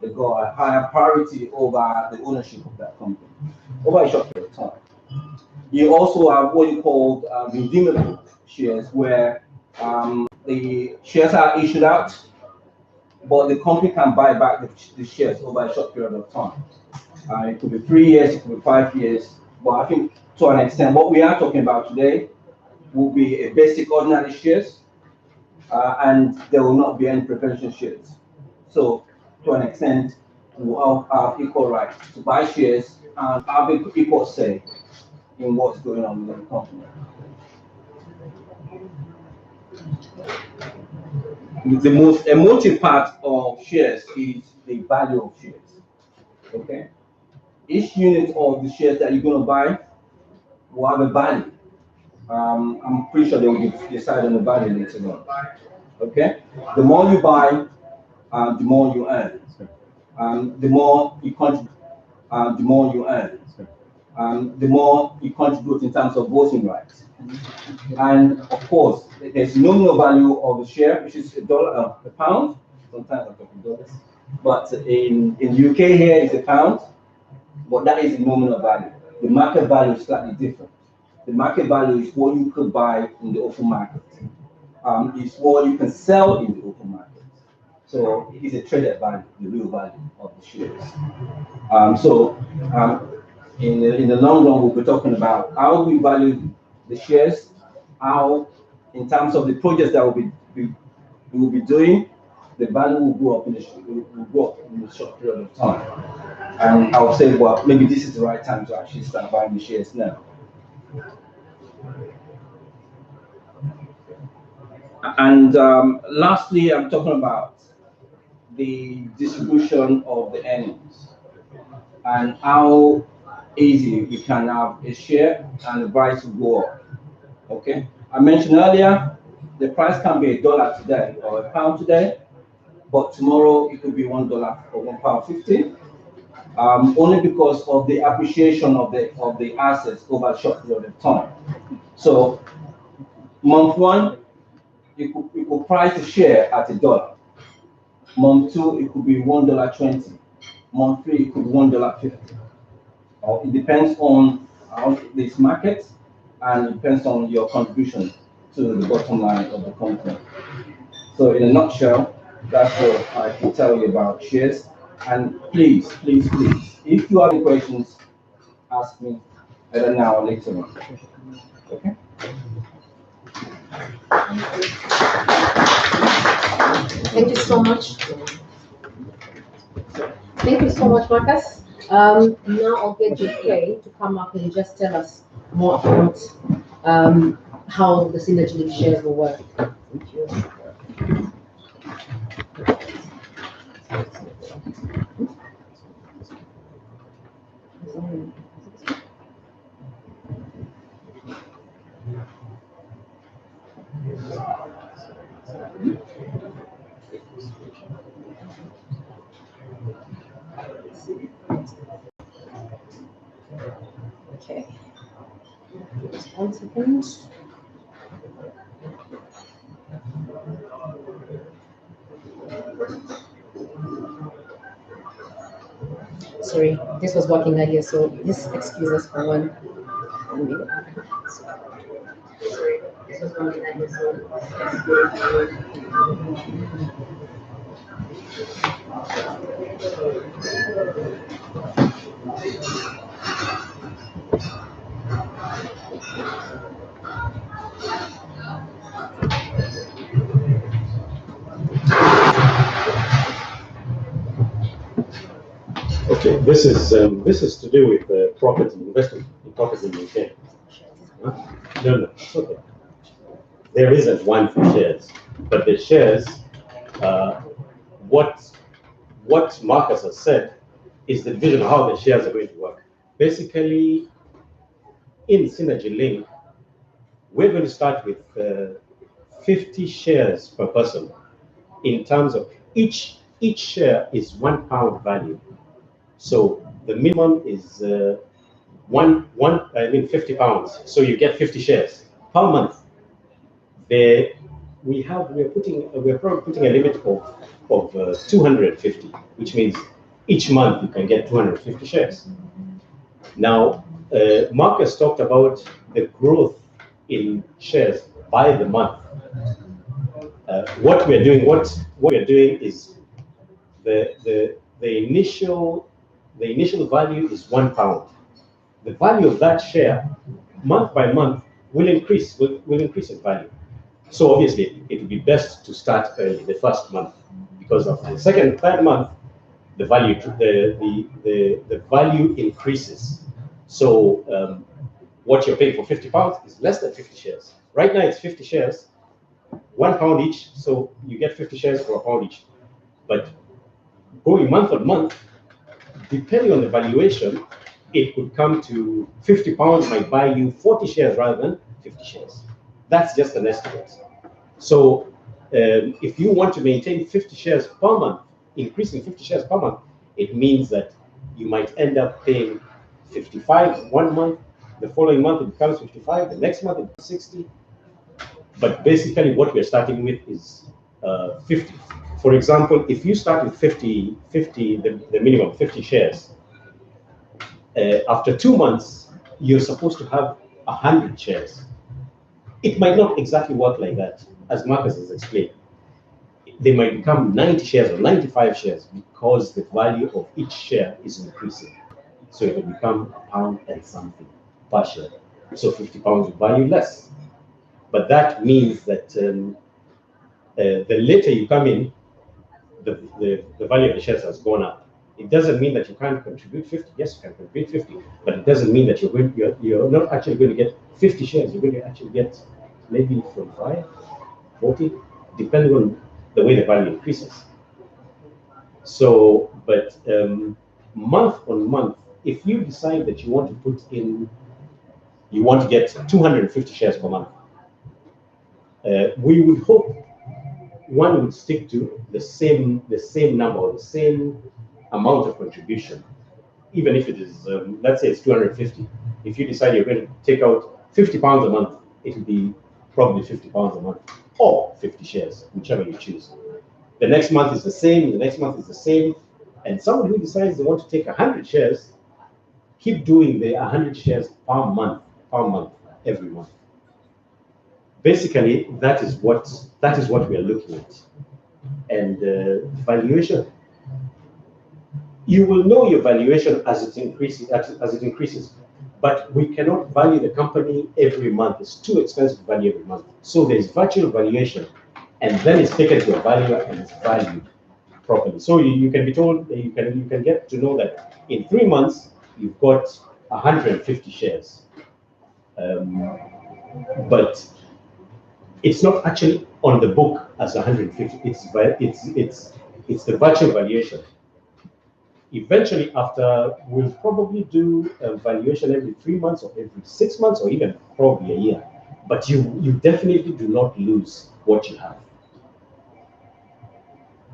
they got a higher priority over the ownership of that company over a short period of time. You also have what you call redeemable shares, where the shares are issued out, but the company can buy back the shares over a short period of time. It could be 3 years, it could be 5 years, but I think to an extent, what we are talking about today will be a basic ordinary shares, and there will not be any preferential shares. So to an extent, we will all have equal rights to buy shares and have equal say in what's going on in the company. The most emotive part of shares is the value of shares. Okay, each unit of the shares that you're going to buy will have a value. I'm pretty sure they will decide on the value later on. Okay, the more you buy, the more you earn. The more you contribute, the more you earn. The more you contribute in terms of voting rights. And of course, there's nominal value of the share, which is $1, a pound. Sometimes I'm talking dollars, but in the UK here is a pound, but that is the nominal value. The market value is slightly different. The market value is what you could buy in the open market. It's what you can sell in the open market. So it is a traded value, the real value of the shares. In the long run, we'll be talking about how we value the shares, how, in terms of the projects that we will be doing, the value will go up in a short period of time. And I will say, well, maybe this is the right time to actually start buying the shares now. And lastly, I'm talking about the distribution of the earnings and how easy we can have a share and the price will go up. Okay, I mentioned earlier the price can be $1 today or a pound today, but tomorrow it could be $1 or £1.50, only because of the appreciation of the assets over a short period of time. So month one, you could price the share at $1. Month two, it could be $1.20. Month three, it could be $1.50. It depends on this market, and it depends on your contribution to the bottom line of the company. So in a nutshell, that's what I can tell you about shares. And please, if you have any questions, ask me either now or later on. Okay? Thank you so much. Thank you so much, Marcus. Now I'll get JK to come up and just tell us more about how the Cynergylink shares will work. Thank you. Okay. Just 1 second. Sorry, this was working earlier, so just excuse us for 1 minute. Sorry, this was working earlier, Okay, this is to do with property investment in property in the UK. Huh? No, it's okay. There isn't one for shares, but the shares, what Marcus has said is the vision of how the shares are going to work. Basically, in Cynergylink, we're going to start with 50 shares per person. In terms of each share is £1 value. So the minimum is 50 pounds. So you get 50 shares per month. We're probably putting a limit of of 250, which means each month you can get 250 shares. Now, Marcus talked about the growth in shares by the month. What we're doing is the initial value is £1. The value of that share, month by month, will increase in value. So obviously, it would be best to start early, the first month, because of the second, third month, the value increases. So what you're paying for £50 is less than 50 shares. Right now, it's 50 shares, £1 each. So you get 50 shares for £1 each. But going month on month, depending on the valuation, it could come to £50 might buy you 40 shares rather than 50 shares. That's just an estimate. So if you want to maintain 50 shares per month, increasing 50 shares per month, it means that you might end up paying 55 one month, the following month it becomes 55, the next month it becomes 60. But basically what we're starting with is 50. For example, if you start with 50, the minimum 50 shares, after 2 months, you're supposed to have 100 shares. It might not exactly work like that, as Marcus has explained. They might become 90 shares or 95 shares because the value of each share is increasing. So it will become £1 and something per share. So £50 will value less. But that means that the later you come in, the value of the shares has gone up. It doesn't mean that you can't contribute 50. Yes, you can contribute 50, but it doesn't mean that you're not actually going to get 50 shares. You're going to actually get maybe 45, 40, depending on the way the value increases. So, but month on month, if you decide that you want to put in, you want to get 250 shares per month, we would hope one would stick to the same number, or the same amount of contribution, even if it is, let's say it's 250. If you decide you're going to take out £50 a month, it will be probably £50 a month, or 50 shares, whichever you choose. The next month is the same, the next month is the same, and somebody who decides they want to take 100 shares, keep doing the 100 shares per month, every month. Basically, that is what we are looking at. And valuation, you will know your valuation as it increases, but we cannot value the company every month. It's too expensive to value every month. So there's virtual valuation, and then it's taken to a valuer and it's valued properly. So you can be told, you can get to know that in 3 months you've got 150 shares, but it's not actually on the book as 150. It's the virtual valuation. Eventually, after, we'll probably do a valuation every 3 months or every 6 months or even probably a year. But you definitely do not lose what you have.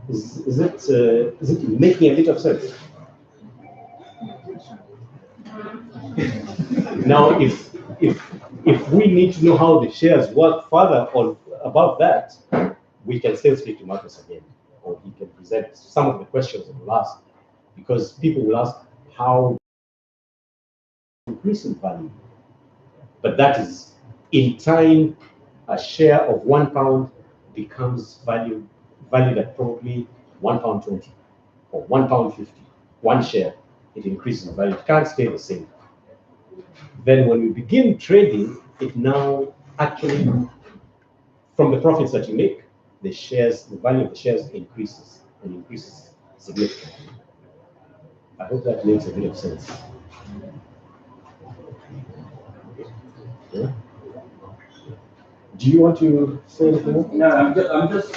Is it making a bit of sense? Now, if we need to know how the shares work further on about that, we can still speak to Marcus again, or he can present some of the questions that we'll ask, because people will ask how increase in value. But that is, in time, a share of £1 becomes valued at probably £1.20 or £1.50. One share, it increases in value. It can't stay the same. Then when we begin trading, it now actually, from the profits that you make, the value of the shares increases, and increases significantly. I hope that makes a bit of sense. Yeah? Do you want to say anything more? Yeah, I'm just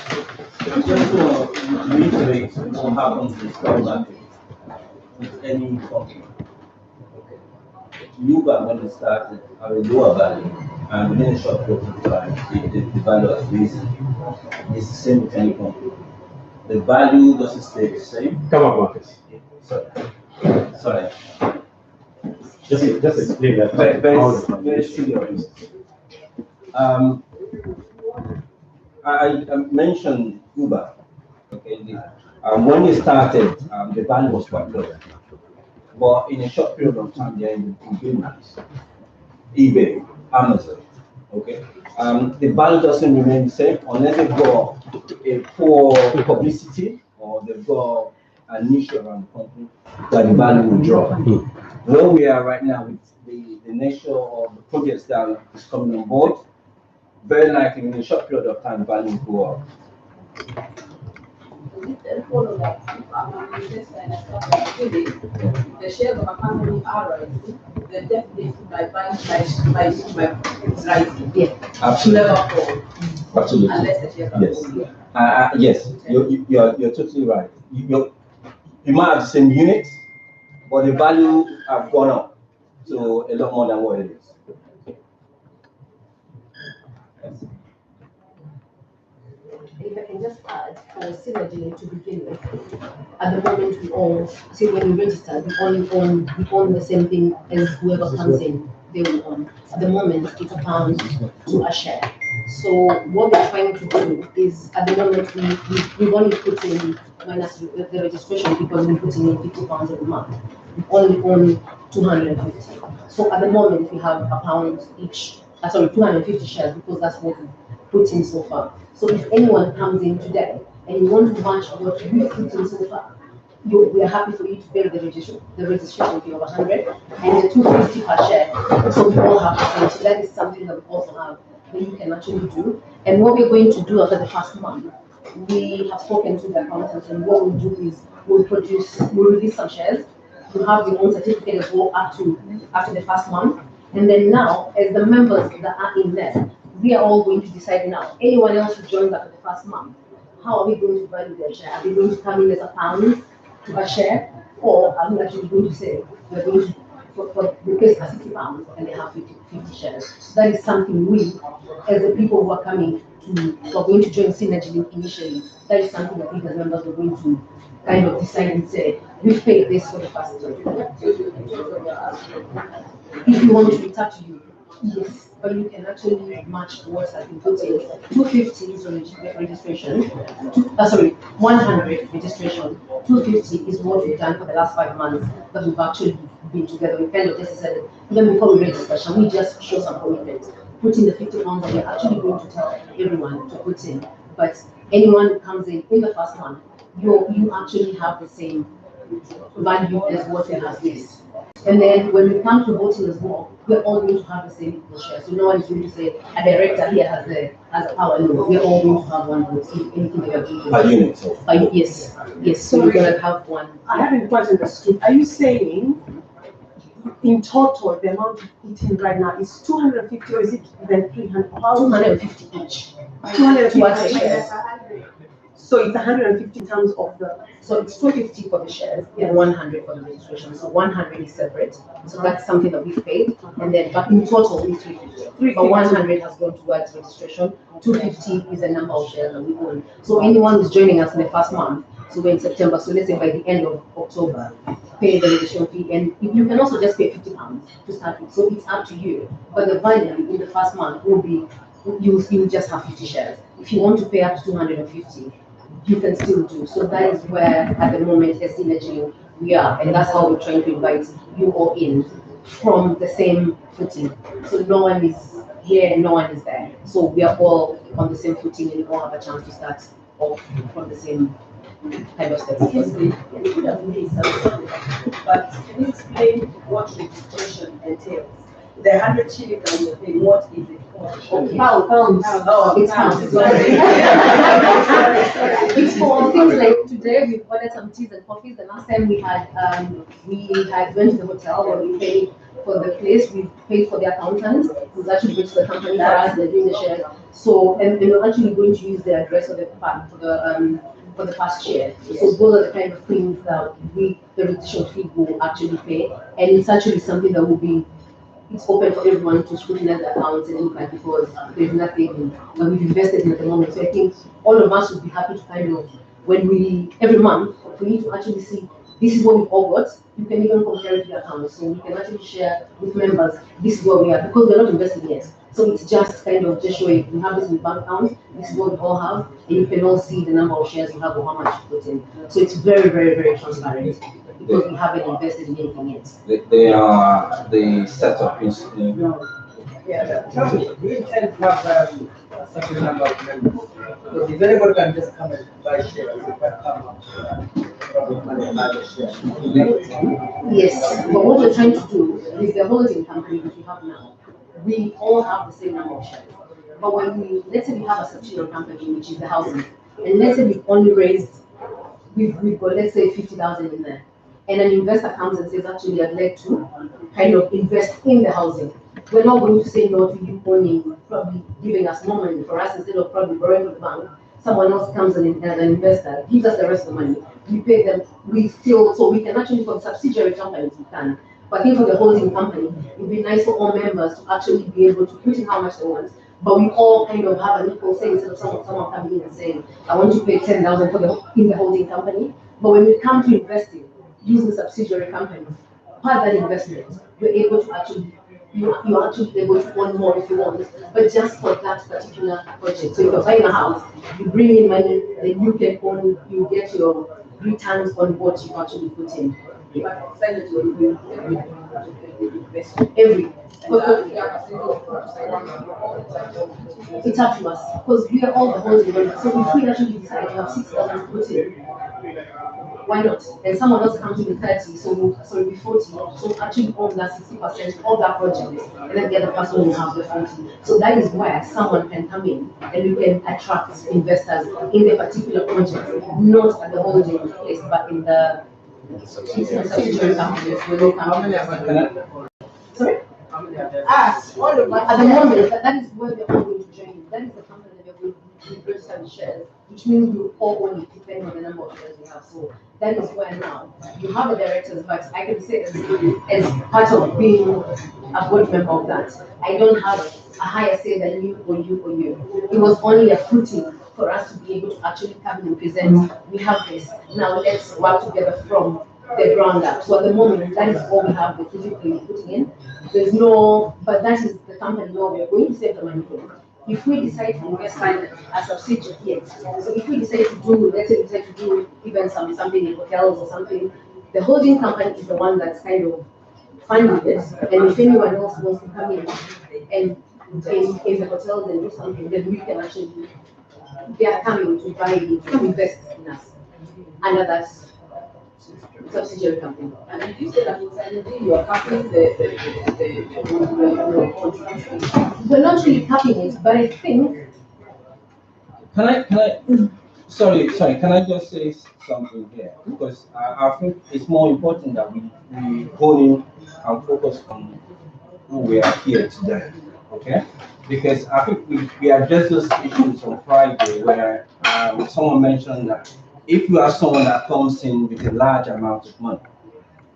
going to reiterate what happens in the stock market with any company. Uber, when it started, at a lower value, and within a short period of time, the value has risen. It's the same with any company. The value doesn't stay the same. Come on, Marcus. Sorry. Just explain that. Very serious. I mentioned Uber. Okay, when we started, the value was quite low, but in a short period of time, they're in beginners. eBay, Amazon. Okay, the value doesn't remain the same unless they've got a poor publicity or they've got an issue around the company that the value will drop. Where we are right now with the nature of the projects that is coming on board, very likely in a short period of time, value will go up. The shares of a company are rising, then definitely by buying by rising. Yeah. Absolutely. Never fall. Absolutely. Unless the shares are Yes. falling. Yes, you're totally right. You might have the same units, but the value have gone up to a lot more than what it is. Yes. If I can just add, for Cynergylink to begin with, at the moment we all, see when we register, we own the same thing as whoever comes in, they will own. At the moment, it's £1 to a share. So what we're trying to do is, at the moment, we've only put in, minus the registration, because we're putting in £50 every month. We only own 250. So at the moment, we have £1 each, 250 shares, because that's what we put in so far. So if anyone comes in today and you want to match what we put in so far, we are happy for you to pay the registration fee of 100 and the 250 per share. So we all have the same. So that is something that we also have that you can actually do. And what we're going to do after the first month, we have spoken to the accountants, and what we'll do is we'll release some shares. You have your own certificate as well after the first month. And then now, as the members that are in there, we are all going to decide now. Anyone else who joins after the first month, how are we going to value their share? Are they going to come in as £1 to a share, or are we actually going to say we're going to for the place for £60 and they have 50 shares? So that is something we, as the people who are coming who are going to join Cynergylink initially, that is something that we as members are going to kind of decide and say, we pay this for the first time. If you want to, it's up to you. Yes, but you can actually match what has been put in. 250 is registration. 100 registration. 250 is what we've done for the last 5 months that we've actually been together. We kind of just said, even before we register, shall we just show some commitment? Put in the £50 that we're actually going to tell everyone to put in. But anyone who comes in the first month, you actually have the same value as what it has this. And then when we come to voting as well, we're all going to have the same equal share. So no one is going to say a director here has a power. No, we're all going to have one vote. Anything that you're doing. Per unit. Yes. So we're going to have one. I haven't quite understood. Are you saying in total the amount you put in right now is 250, or is it then 300? 250 each. 250 shares. So it's 150 in terms of the. So it's 250 for the shares and 100 for the registration. So 100 is separate. So that's something that we've paid. And then, but in total, it's 350. But 100 has gone towards registration. 250 is the number of shares that we own. So anyone who's joining us in the first month, so we're in September, so let's say by the end of October, pay the registration fee. And you can also just pay £50 to start with. So it's up to you. But the value in the first month will be, you just have 50 shares. If you want to pay up to 250, you can still do. So that is where, at the moment, as Cynergylink, we are, and that's how we're trying to invite you all in from the same footing. So no one is here and no one is there. So we are all on the same footing, and we all have a chance to start off from the same kind of steps. But can you explain what registration entails? The 100 shillings that you're paying, what is it for? Okay. Pounds. Oh, it's pounds. It's for things like today we've ordered some teas and coffees. The last time we had went to the hotel where we paid for the place, we paid for the accountant who's actually going to the company for us, they're doing the shares. So and we're actually going to use the address of the for the past year. So those are the kind of things that the registration fee will actually pay, and it's actually something that will be. It's open for everyone to scrutinize the accounts and look at, because there's nothing that we've invested in at the moment. So I think all of us would be happy to kind of, when every month, we need to actually see this is what we all got. You can even compare it to your accounts. So you can actually share with members, this is where we are, because we're not investing yet. So it's just kind of just showing we have this in the bank account, this is what we all have, and you can all see the number of shares you have or how much you put in. So it's very, very, very transparent because we haven't invested in anything yet. They are the setup is. Yeah, we intend to have a certain number of members. Because if anybody can just come and buy shares, you can come up with money and buy the shares. Yes, but what we're trying to do with the holding company that we have now, we all have the same number of shares. But when let's say we have a subsidiary company, which is the housing, and let's say we've only raised, we've got, let's say, 50,000 in there, and an investor comes and says, actually, I'd like to kind of invest in the housing. We're not going to say no to you owning, probably giving us more money for us instead of probably borrowing from the bank. Someone else comes in as an investor, gives us the rest of the money. We pay them, we still, so we can actually, for the subsidiary companies, we can. But I think for the holding company, it would be nice for all members to actually be able to put in how much they want. But we all kind of have an equal say instead of someone coming in and saying, I want to pay 10,000 in the holding company. But when we come to investing, using subsidiary companies, part of that investment, we're able to actually, you're actually able to earn more if you want, but just for that particular project. So if you're buying a house, you bring in money, then you can own, you get your returns on what you actually put in. Every. It's up to us, because we are all the holding members. So if we actually decide to have 6,000 to put in, why not? And someone else comes with 30, so it'll be 40. So actually own that 60% of that project, and then the other person will have the 40. So that is where someone can come in and we can attract investors in the particular project, not at the holding place, but in the subsidiary companies. How many are there? Sorry? How many are there? At the moment, that is where we're all going to join. That is the company that we're going to register the shares, which means we all own it depending on the number of shares we have. So that is where now you have a directors, but I can say as part of being a board member of that, I don't have a higher say than you or you or you. It was only a footing for us to be able to actually come and present. We have this. Now let's work together from the ground up. So at the moment, that is all we have the physically putting in. There's no, but that is the company where we are going to save the money from. If we decide to invest as a subsidiary, yes. So if we decide to do, let's say we decide to do even something in hotels or something, the holding company is the one that's kind of funding it. And if anyone else wants to come in and in the hotels and do something, then we can actually, they are coming to buy it, to invest in us under that subsidiary company. And you said that you are capping the contribution. We're not really capping it, but I think. Sorry, can I just say something here? Because I think it's more important that we hone in and focus on who we are here today, okay? Because I think we addressed those issues on Friday where someone mentioned that if you are someone that comes in with a large amount of money,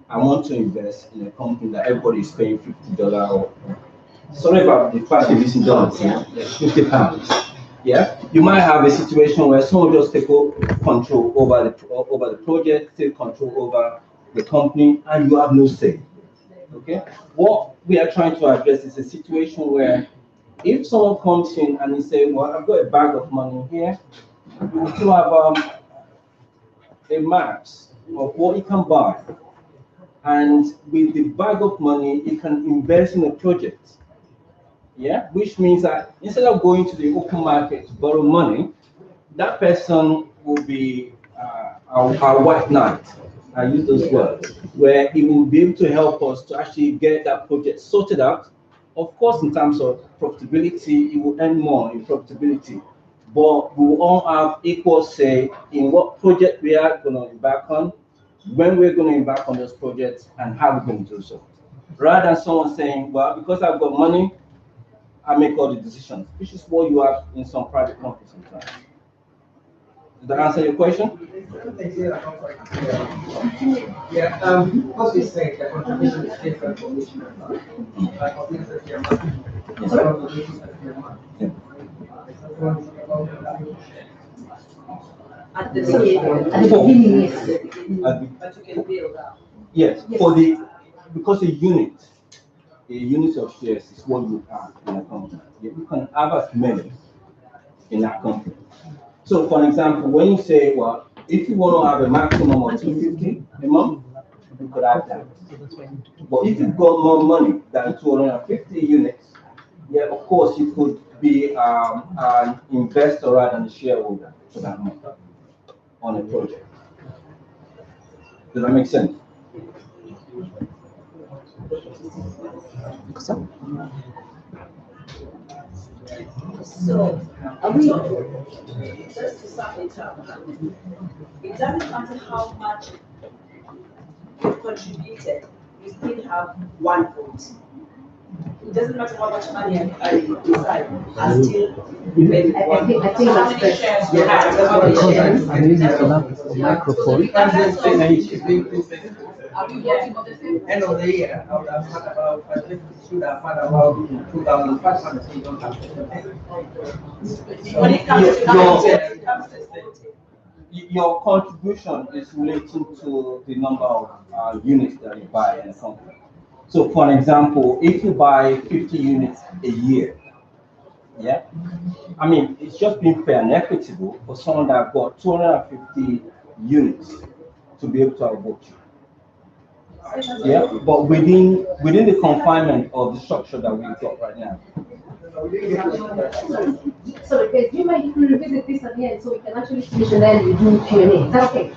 I want to invest in a company that everybody is paying $50 or sorry about the fact that using dollars, £50. Yeah, you might have a situation where someone just take control over the project, take control over the company, and you have no say. Okay, what we are trying to address is a situation where if someone comes in and he says, "Well, I've got a bag of money here," you will still have a max of what you can buy, and with the bag of money, you can invest in a project. Yeah, which means that instead of going to the open market to borrow money, that person will be our white knight. I use those words, where he will be able to help us to actually get that project sorted out. Of course, in terms of profitability, it will earn more in profitability, but we will all have equal say in what project we are going to embark on, when we're going to embark on those projects, and how we're going to do so. Rather than someone saying, well, because I've got money, I make all the decisions, which is what you have in some private companies sometimes. Did that answer your question? Yeah, what we say, the contribution is different for each member. At the beginning, yes. But you can build up. Yes, because a unit of shares is what you have in a company. You can have as many in that company. So, for example, when you say, well, if you want to have a maximum of 250 a month, you could have that. But if you've got more money than 250 units, yeah, of course, you could be an investor rather than a shareholder for that month on a project. Does that make sense? So, are we, just to sum it up, it doesn't matter how much you contributed, you still have one vote. It doesn't matter how much money I decide, I still depend on one vote. I think How many shares you have, how many shares. I'm using the microphone. Are we voting on the same? End of the year, I would have had about, I think we should have had about 2,500, so you don't have to pay. When it comes to voting. Your contribution is relating to the number of units that you buy in a company. So, for example, if you buy 50 units a year, yeah, I mean, it's just being fair and equitable for someone that got 250 units to be able to outvote you. Yeah, but within the confinement of the structure that we've got right now. So, okay, do you mind if we revisit this at the end so we can actually finish and then we do Q&A? Is that okay?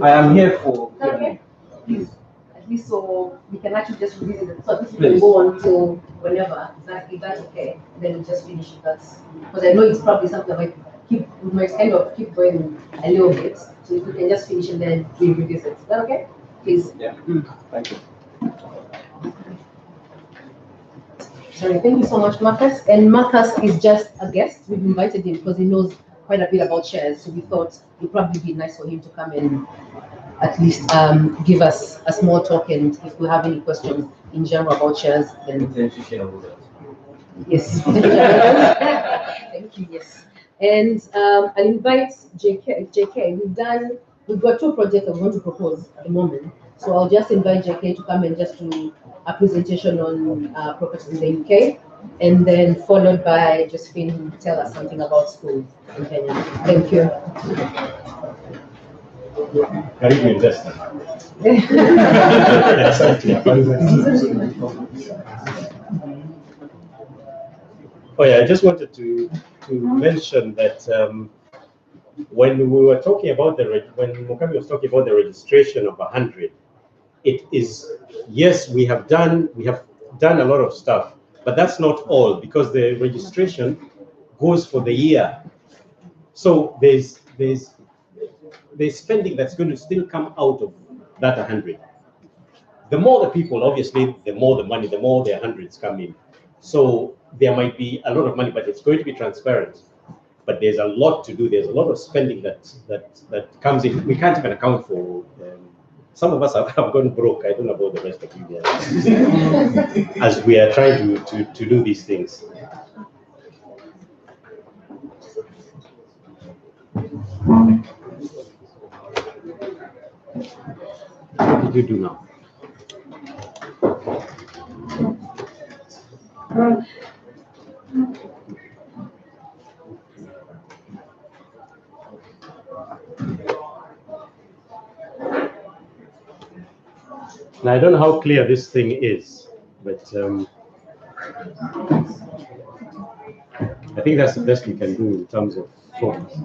I am here for Is that okay? Please. At least so we can actually just revisit it. So this Please. will go on till whenever. If that's okay, then we just finish it. That's because I know it's probably something like we might kind of keep going a little bit. So if we can just finish and then we revisit. Is that okay? Please. Yeah. Thank you. Sorry, thank you so much, Marcus. And Marcus is just a guest. We've invited him because he knows quite a bit about shares. So we thought it would probably be nice for him to come and at least give us a small talk. And if we have any questions in general about shares, then yes. Thank you. Yes. And I'll invite JK. We've got two projects that we want to propose at the moment. So I'll just invite JK to come and just do a presentation on properties in the UK, and then followed by Josephine who will tell us something about schools in Kenya. Thank you. Karibu investor. Oh yeah, I just wanted to mention that when we were talking about when Mukami was talking about the registration of 100, it is, yes, we have done a lot of stuff, but that's not all, because the registration goes for the year. So there's spending that's going to still come out of that 100. The more the people, obviously, the more the money, the more the 100s come in. So there might be a lot of money, but it's going to be transparent. But there's a lot to do. There's a lot of spending that comes in. We can't even account for. Some of us have gone broke. I don't know about the rest of you guys. As we are trying to do these things. What did you do now? Now, I don't know how clear this thing is, but I think that's the best we can do in terms of focus.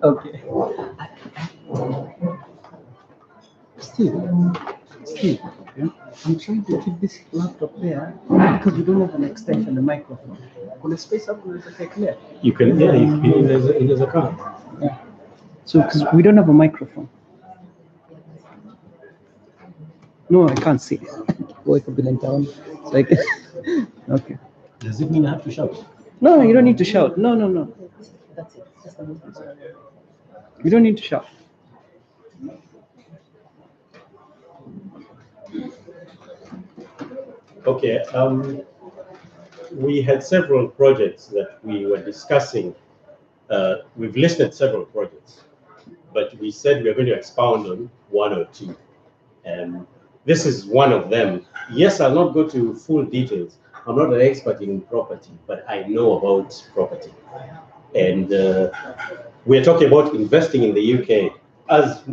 Okay. Steve, yeah? I'm trying to keep this laptop there because we don't have an extension, the microphone. Kuna space up unaweza kuwekea? You can, yeah, there's a car. Yeah. So, because we don't have a microphone. No, I can't see. Wait a minute. So I can... Okay. Does it mean I have to shout? No, you don't need to shout. No. That's it. That's the movement. You don't need to shout. Okay. We had several projects that we were discussing. We've listed several projects, but we said we're going to expound on one or two. And this is one of them. Yes, I'll not go to full details. I'm not an expert in property, but I know about property. And we're talking about investing in the UK, as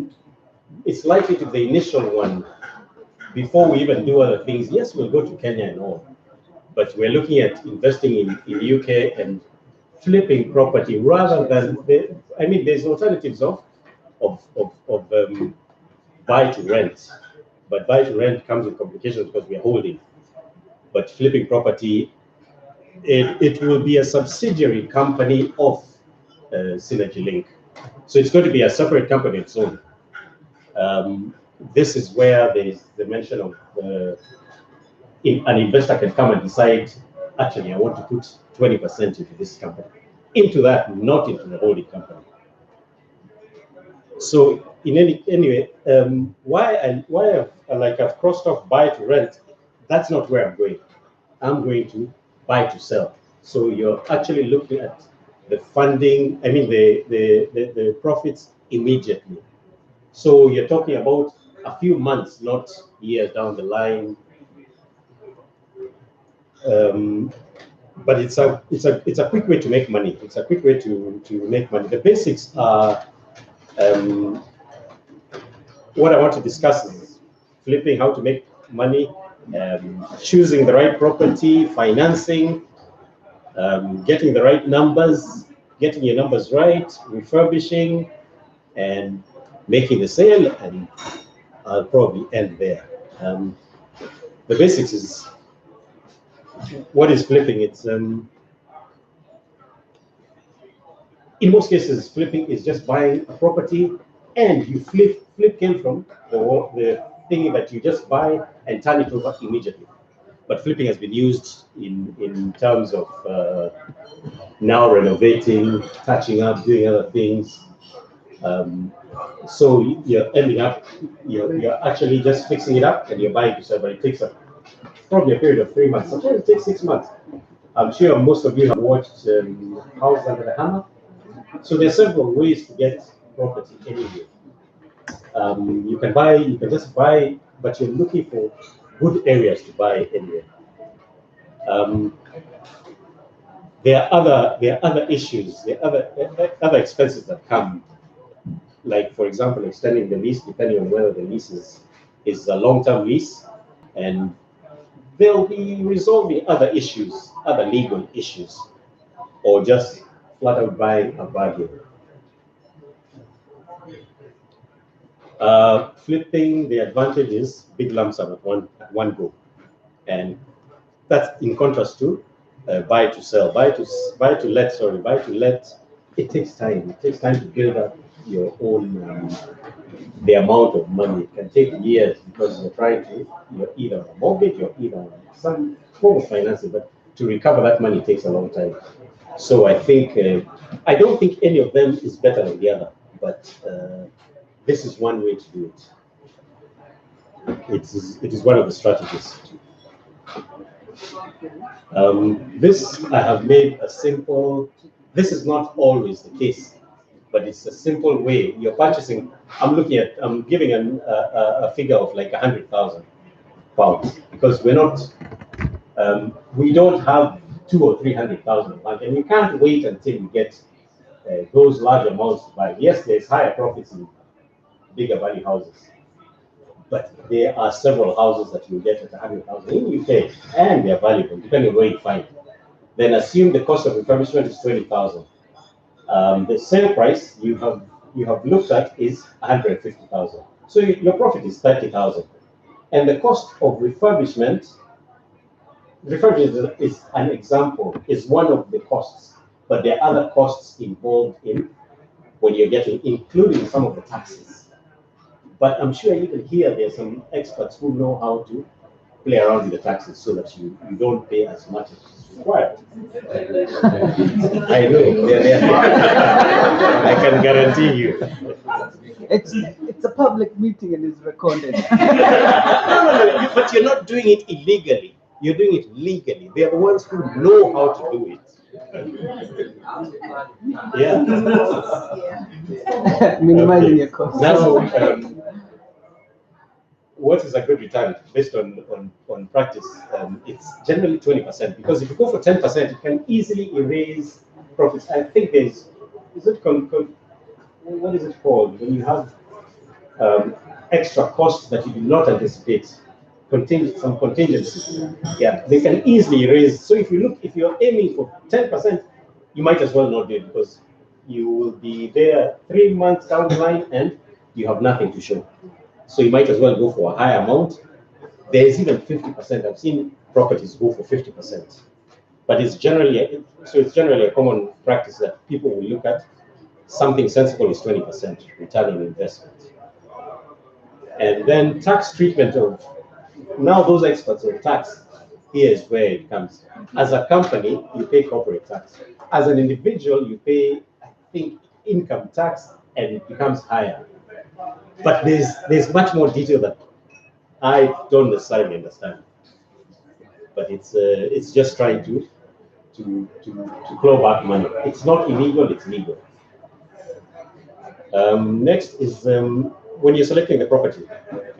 it's likely to be the initial one before we even do other things. Yes, we'll go to Kenya and all, but we're looking at investing in the UK and flipping property rather than, I mean, there's alternatives of buy to rent, but buy to rent comes with complications because we're holding. But flipping property, it will be a subsidiary company of Cynergylink. So it's going to be a separate company its own. This is where there is the mention of an investor can come and decide, actually, I want to put 20% into this company, into that, not into the holding company. So anyway, why I've crossed off buy to rent, that's not where I'm going. I'm going to buy to sell. So you're actually looking at the funding, I mean the profits immediately. So you're talking about a few months, not years down the line. But it's a quick way to make money. It's a quick way to make money. The basics are what I want to discuss is flipping, how to make money, choosing the right property, financing, getting the right numbers, getting your numbers right, refurbishing, and making the sale, and I'll probably end there. The basics is, what is flipping? It's in most cases, flipping is just buying a property and you flip came from the thing that you just buy and turn it over immediately. But flipping has been used in terms of now renovating, touching up, doing other things. So you're ending up, you're actually just fixing it up and you're buying to sell, but it takes probably a period of 3 months. Sometimes it takes 6 months. I'm sure most of you have watched House Under the Hammer. So there are several ways to get property anyway. You can just buy, but you're looking for good areas to buy anyway. There are other issues, there are other expenses that come, like for example, extending the lease, depending on whether the lease is a long-term lease, and they'll be resolving other issues, other legal issues, or just flat out buying a bargain. Flipping, the advantage is big lump sum at one go, and that's in contrast to buy to sell, buy to let. It takes time. It takes time to build up your own the amount of money. It can take years because you're either on a mortgage or either on some form of financing, but to recover that money takes a long time. So I think I don't think any of them is better than the other, but this is one way to do it. It is one of the strategies. This I have made a simple. This is not always the case, but it's a simple way. You're purchasing. I'm giving a figure of like £100,000 because we're not. We don't have 200,000 or 300,000 a month, and you can't wait until you get those large amounts to buy. Yes, there's higher profits in bigger value houses, but there are several houses that you get at 100,000 in UK, and they're valuable depending on where you find. Then assume the cost of refurbishment is 20,000. The sale price you have looked at is 150,000. So your profit is 30,000, and the cost of refurbishment is an example, is one of the costs, but there are other costs involved in when you're getting, including some of the taxes. But I'm sure even here there's some experts who know how to play around with the taxes so that you don't pay as much as is required. I know, they're there. I can guarantee you. It's a public meeting and it's recorded. No, but you're not doing it illegally. You're doing it legally. They are the ones who know how to do it. Yeah. Minimizing your costs. Now, what is a good return based on practice? It's generally 20%, because if you go for 10%, you can easily erase profits. I think there's, what is it called when you have extra costs that you do not anticipate? Some contingency. Yeah, they can easily erase. So if you're aiming for 10%, you might as well not do it, because you will be there 3 months down the line and you have nothing to show. So you might as well go for a higher amount. There's even 50%. I've seen properties go for 50%, but it's generally a common practice that people will look at. Something sensible is 20% return on investment, and then tax treatment of. Now those experts of tax, here is where it comes. As a company, you pay corporate tax. As an individual, you pay, I think, income tax, and it becomes higher. But there's much more detail that I don't necessarily understand. But it's just trying to claw back money. It's not illegal; it's legal. Next is when you're selecting the property,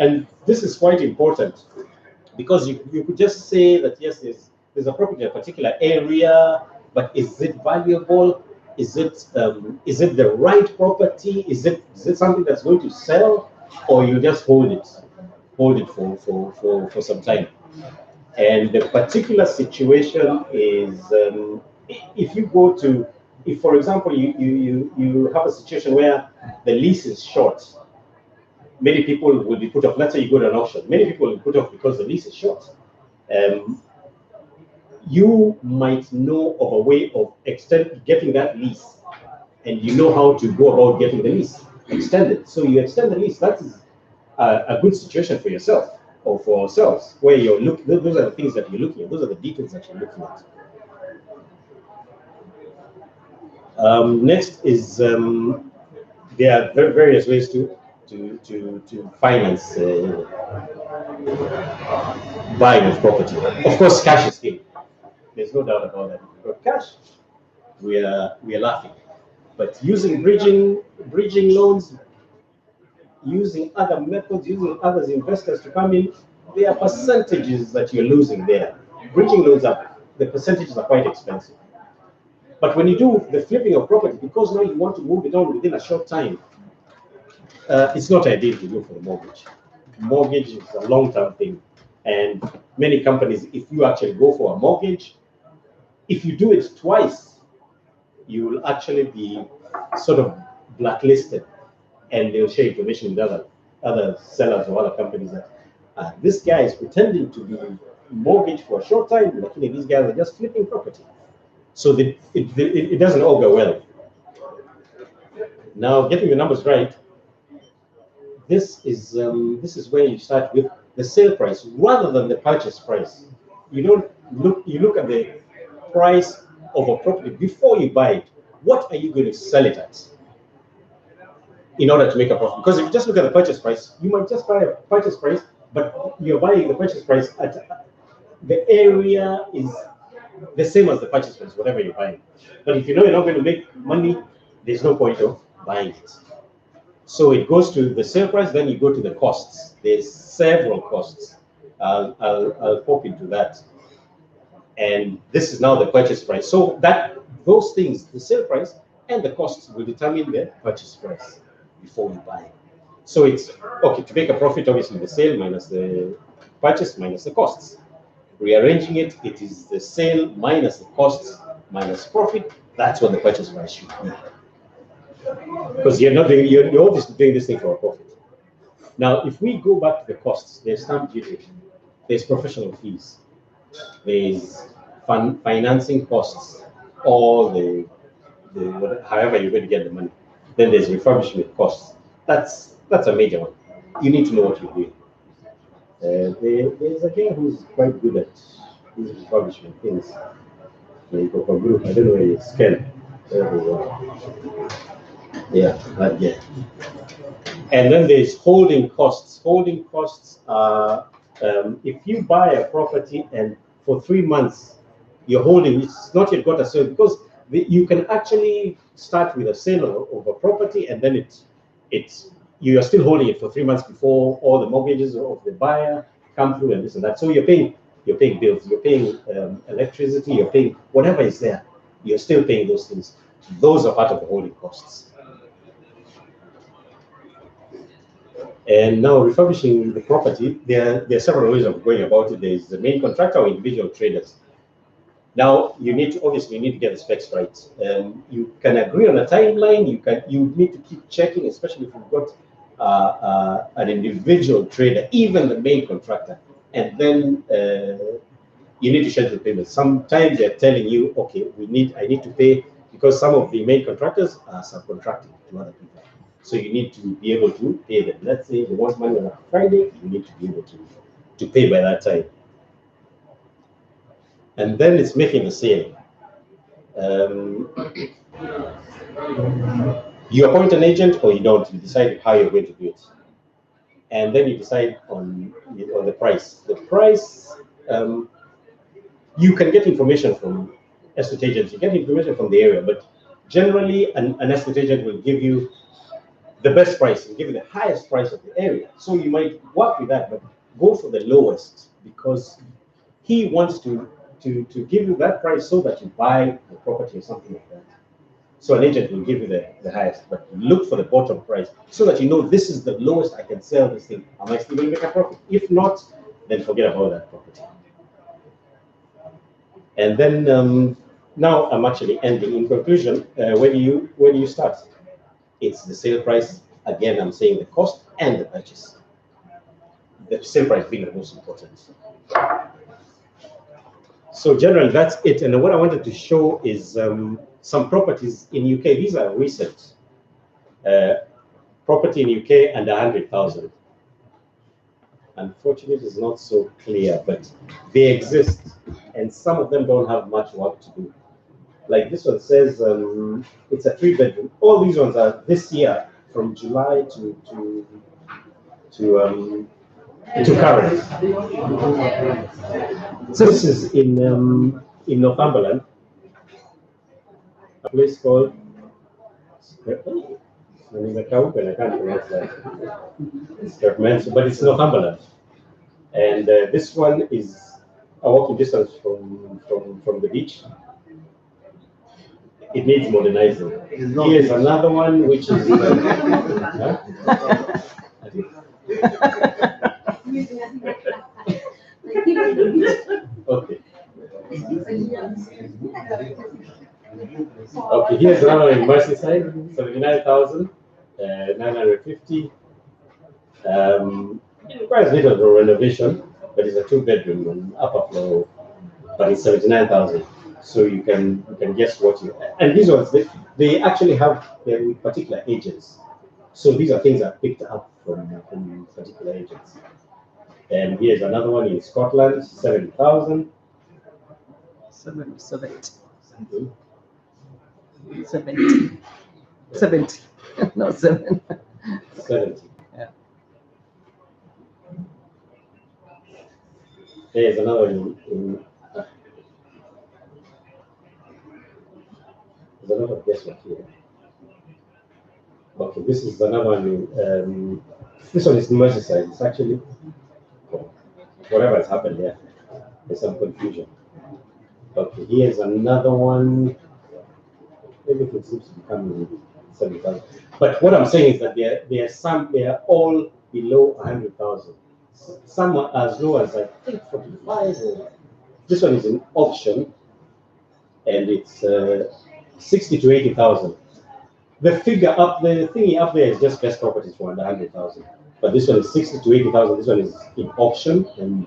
and this is quite important, because you could just say that yes, there's a property in a particular area, but is it valuable? Is it the right property? Is it something that's going to sell, or you just hold it for some time? And the particular situation is if for example you have a situation where the lease is short, many people will be put off. Let's say you go to an auction, many people will be put off because the lease is short. You might know of a way of getting that lease, and you know how to go about getting the lease extended. So you extend the lease. That is a good situation for yourself or for ourselves, where you're looking. Those are the things that you're looking at. Those are the details that you're looking at. Next is there are various ways to finance buying of property. Of course, cash is king. There's no doubt about that. If you've got cash, we are laughing. But using bridging loans, using other methods, using other investors to come in, there are percentages that you're losing there. Bridging loans the percentages are quite expensive. But when you do the flipping of property, because now you want to move it on within a short time, it's not ideal to do for the mortgage. Mortgage is a long-term thing, and many companies, if you actually go for a mortgage, if you do it twice, you will actually be sort of blacklisted, and they'll share information with other sellers or other companies that this guy is pretending to be mortgaged for a short time, but these guys are just flipping property. So it doesn't augur well. Now, getting the numbers right, this is where you start with the sale price rather than the purchase price. You look at the price of a property before you buy it. What are you going to sell it at in order to make a profit? Because if you just look at the purchase price, you might just buy a purchase price, but you're buying the purchase price at the area is the same as the purchase price, whatever you're buying. But if you know you're not going to make money, there's no point of buying it. So it goes to the sale price, then you go to the costs. There's several costs. I'll pop into that. And this is now the purchase price. So those things, the sale price and the costs, will determine the purchase price before you buy. So it's okay to make a profit, obviously the sale minus the purchase minus the costs. Rearranging it, it is the sale minus the costs minus profit. That's what the purchase price should be. Because you're obviously doing this thing for a profit. Now, if we go back to the costs, there's stamp duty, there's professional fees, there's financing costs, or however you're going to get the money. Then there's refurbishment costs. That's a major one. You need to know what you're doing. There's a guy who's quite good at these refurbishment things. I don't know where it's Ken. Yeah, that guy. And then there's holding costs. Holding costs are if you buy a property and for 3 months you're holding, it's not yet got a sale, because you can actually start with a sale of a property and then you are still holding it for 3 months before all the mortgages of the buyer come through and this and that. So you're paying bills, you're paying electricity, you're paying whatever is there. You're still paying those things. Those are part of the holding costs. And now refurbishing the property, there are several ways of going about it. There is the main contractor or individual traders. Now you need to get the specs right. You can agree on a timeline. You need to keep checking, especially if you've got an individual trader, even the main contractor, and then you need to schedule payments. Sometimes they're telling you, okay, I need to pay, because some of the main contractors are subcontracting to other people. So you need to be able to pay them. Let's say they want money on a Friday, you need to be able to pay by that time. And then it's making a sale. You appoint an agent or you don't. You decide how you're going to do it. And then you decide on the price. The price, you can get information from estate agents. You get information from the area, but generally an estate agent will give you the best price and give you the highest price of the area. So you might work with that, but go for the lowest, because he wants to give you that price so that you buy the property or something like that. So an agent will give you the highest, but look for the bottom price so that you know this is the lowest I can sell this thing. Am I still going to make a profit? If not, then forget about that property. And then now I'm actually ending. In conclusion, where do you start? It's the sale price. Again, I'm saying the cost and the purchase. The sale price being the most important. So generally, that's it. And what I wanted to show is some properties in UK. These are recent. Property in UK under 100,000. Unfortunately, it's not so clear, but they exist, and some of them don't have much work to do. Like this one says it's a 3-bedroom. All these ones are this year, from July to current. So this is in Northumberland, a place called. I can't pronounce that. But it's Northumberland, and this one is a walking distance from the beach. It needs modernizing. Here's another one which is. Okay. Okay, here's another one in Merseyside, 79,950. It requires a little of a renovation, but it's a 2-bedroom and upper floor, but it's 79,000. So you can guess what you. And these ones, they actually have with particular agents. So these are things that picked up from particular agents. And here's another one in Scotland, 70,000. 70. No, 7. 70. Yeah. There's another one in there's another guesswork here. Okay, this is another one in this one is Merseyside. It's actually whatever has happened there. There's some confusion. Okay, here's another one. Everything seems to be coming with 7,000. But what I'm saying is that they are all below 100,000. Some are as low as I think 45. This one is in auction, and it's 60 to 80,000. The figure up, the thingy up there is just best properties for under 100,000. But this one is 60 to 80,000. This one is in auction, and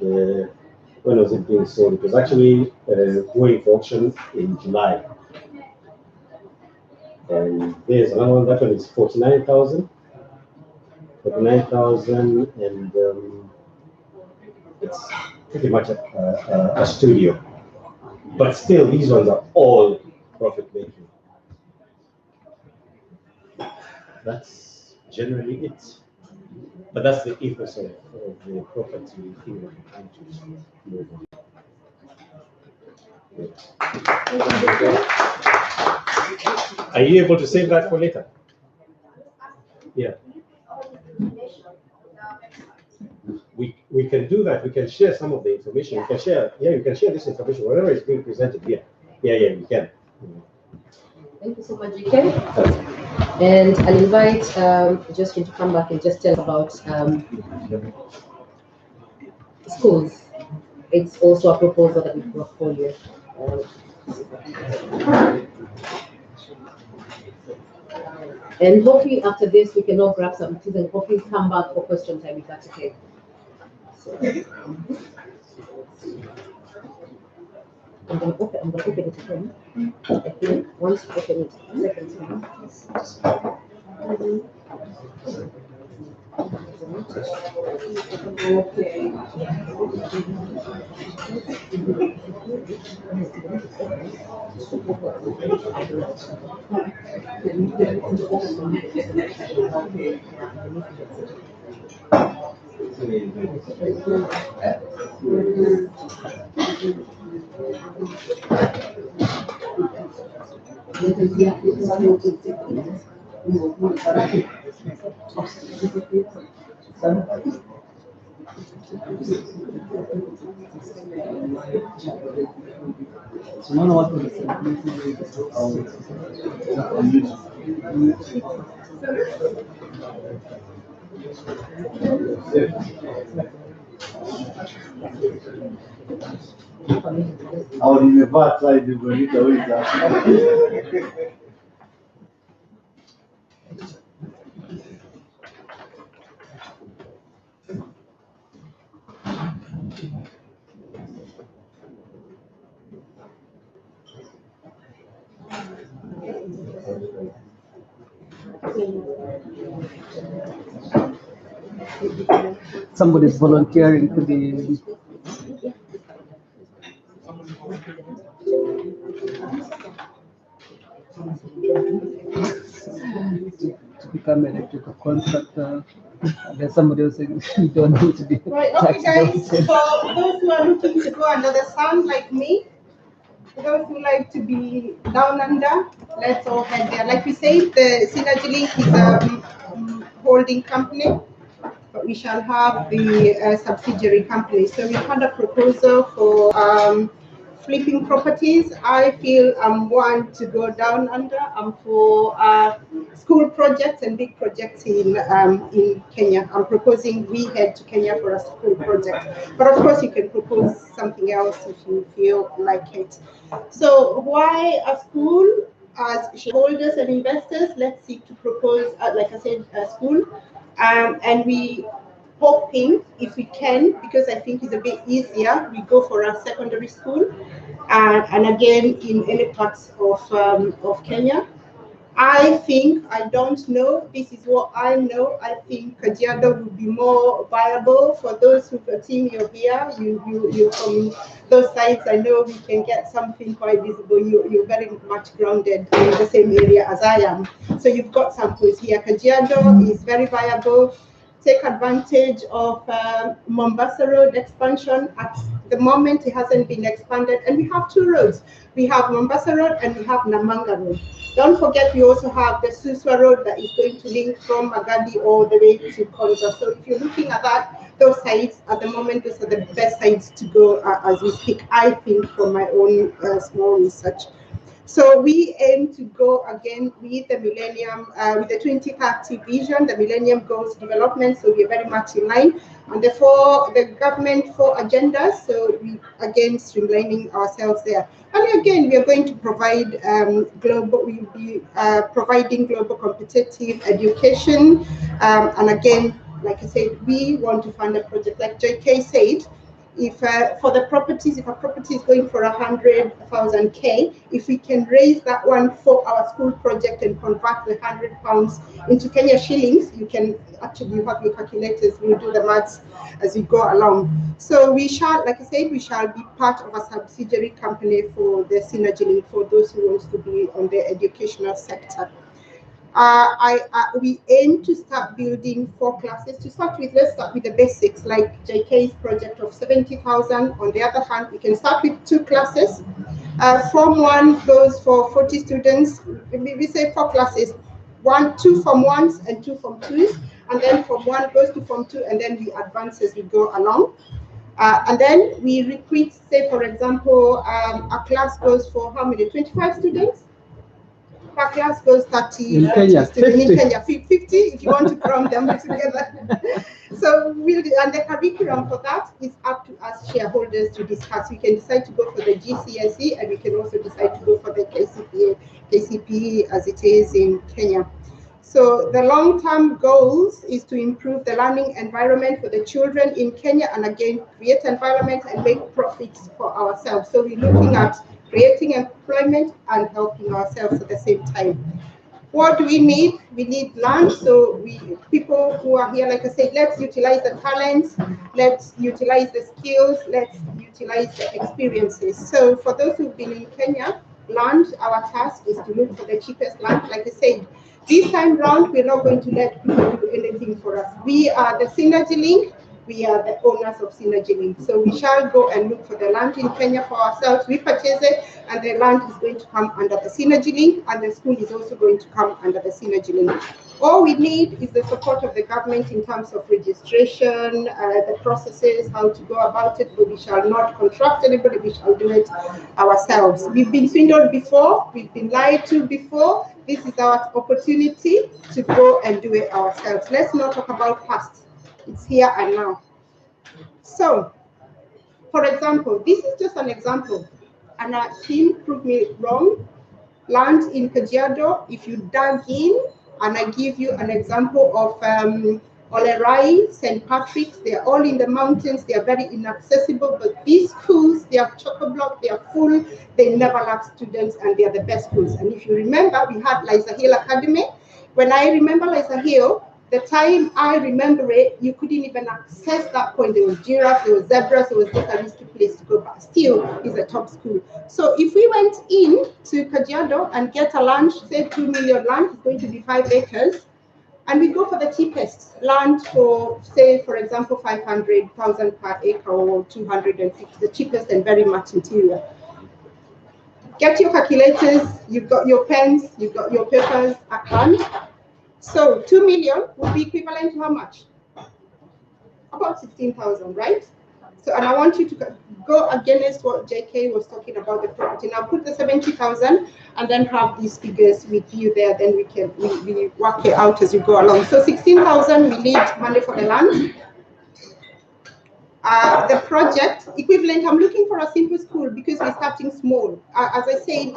when was it being sold? It was actually going for auction in July. And there's another one. That one is 49,000. 49,000, and it's pretty much a studio. But still, these ones are all profit making. That's generally it. But that's the ethos of the property thing that we're trying to move on. Are you able to save that for later? Yeah. We can do that. We can share some of the information. We can share, yeah, you can share this information, whatever is being presented here. Yeah, we can. Thank you so much, JK. And I'll invite Justin to come back and just tell about schools. It's also a proposal that we portfolio. And hopefully after this we can all grab some tea and hopefully come back for question time if that's okay. So, I'm gonna open it again. I think once you open it, second time. Okay. Au nimevaa tai ndivyo nitaweza. Somebody's volunteering to be. To become an electrical contractor. There's somebody else saying you don't need to be. Right, okay guys, for those who are looking to go under the sun like me, for those who like to be down under, let's all head there. Like we said, the Cynergylink is a holding company, but we shall have the subsidiary company. So we had a proposal for flipping properties. I feel I'm one to go down under. I'm for school projects and big projects in Kenya. I'm proposing we head to Kenya for a school project. But of course, you can propose something else if you feel like it. So why a school? As shareholders and investors, let's seek to propose, like I said, a school. And we hoping if we can, because I think it's a bit easier, we go for a secondary school, and again in any parts of Kenya. I think, I don't know, this is what I know, I think Kajiado would be more viable for those who've seen you here, you from those sides, I know we can get something quite visible, you're very much grounded in the same area as I am. So you've got samples here. Kajiado is very viable. Take advantage of Mombasa Road expansion. At the moment, it hasn't been expanded, and we have two roads. We have Mombasa Road and we have Namanga Road. Don't forget, we also have the Suswa Road that is going to link from Magadi all the way to Konza. So if you're looking at that, those sites at the moment, those are the best sites to go as we speak, I think, from my own small research. So we aim to go again with the Millennium, with the 2030 vision, the Millennium Goals development. So we are very much in line. And the government 4 agendas. So we again streamlining ourselves there. And again, we are going to provide global. We will be providing global competitive education. And again, like I said, we want to fund a project like JK said. if for the properties, if a property is going for 100,000 K, if we can raise that one for our school project and convert the £100 into Kenya shillings, you can actually have your calculators, we'll do the maths as we go along. So we shall, like I said, we shall be part of a subsidiary company for the Cynergylink for those who want to be on the educational sector. We aim to start building 4 classes. To start with, let's start with the basics, like JK's project of 70,000. On the other hand, we can start with 2 classes. Form 1 goes for 40 students. We say 4 classes, 2 Form 1s and 2 Form 2s, and then Form 1 goes to Form 2, and then we advance as we go along. And then we recruit, say for example, a class goes for how many? 25 students? Per class goes 30. In Kenya, 50. In Kenya, 50 if you want to cram them together. So and the curriculum for that is up to us shareholders to discuss. We can decide to go for the GCSE, and we can also decide to go for the KCPE as it is in Kenya. So the long-term goals is to improve the learning environment for the children in Kenya, and again, create environment and make profits for ourselves. So we're looking at creating employment and helping ourselves at the same time. What do we need? We need land. So people who are here, like I said, let's utilize the talents, let's utilize the skills, let's utilize the experiences. So for those who've been in Kenya, land, our task is to look for the cheapest land. Like I said, this time round, we're not going to let people do anything for us. We are the Cynergylink. We are the owners of Cynergylink. So we shall go and look for the land in Kenya for ourselves. We purchase it, and the land is going to come under the Cynergylink, and the school is also going to come under the Cynergylink. All we need is the support of the government in terms of registration, the processes, how to go about it, but we shall not contract anybody, we shall do it ourselves. We've been swindled before, we've been lied to before. This is our opportunity to go and do it ourselves. Let's not talk about past. It's here and now. So, for example, this is just an example, and a team proved me wrong. Land in Kajiado, if you dug in, and I give you an example of Olerai, St. Patrick's, they're all in the mountains, they are very inaccessible, but these schools, they are chock-a-block, they are full, they never lack students, and they are the best schools. And if you remember, we had Liza Hill Academy. When I remember Liza Hill, the time I remember it, you couldn't even access that point. There was giraffes, there was zebras, there was just a risky place to go, but still is a top school. So if we went in to Kajiado and get a land, say 2 million land, it's going to be 5 acres, and we go for the cheapest land for, say, for example, 500,000 per acre or 250, the cheapest and very much interior. Get your calculators, you've got your pens, you've got your papers at hand. So 2 million would be equivalent to how much? About 16,000, right? So, and I want you to go against what JK was talking about the property. Now put the 70,000 and then have these figures with you there. Then we can we work it out as you go along. So 16,000, we need money for the land. The project equivalent, I'm looking for a simple school because we're starting small. As I said,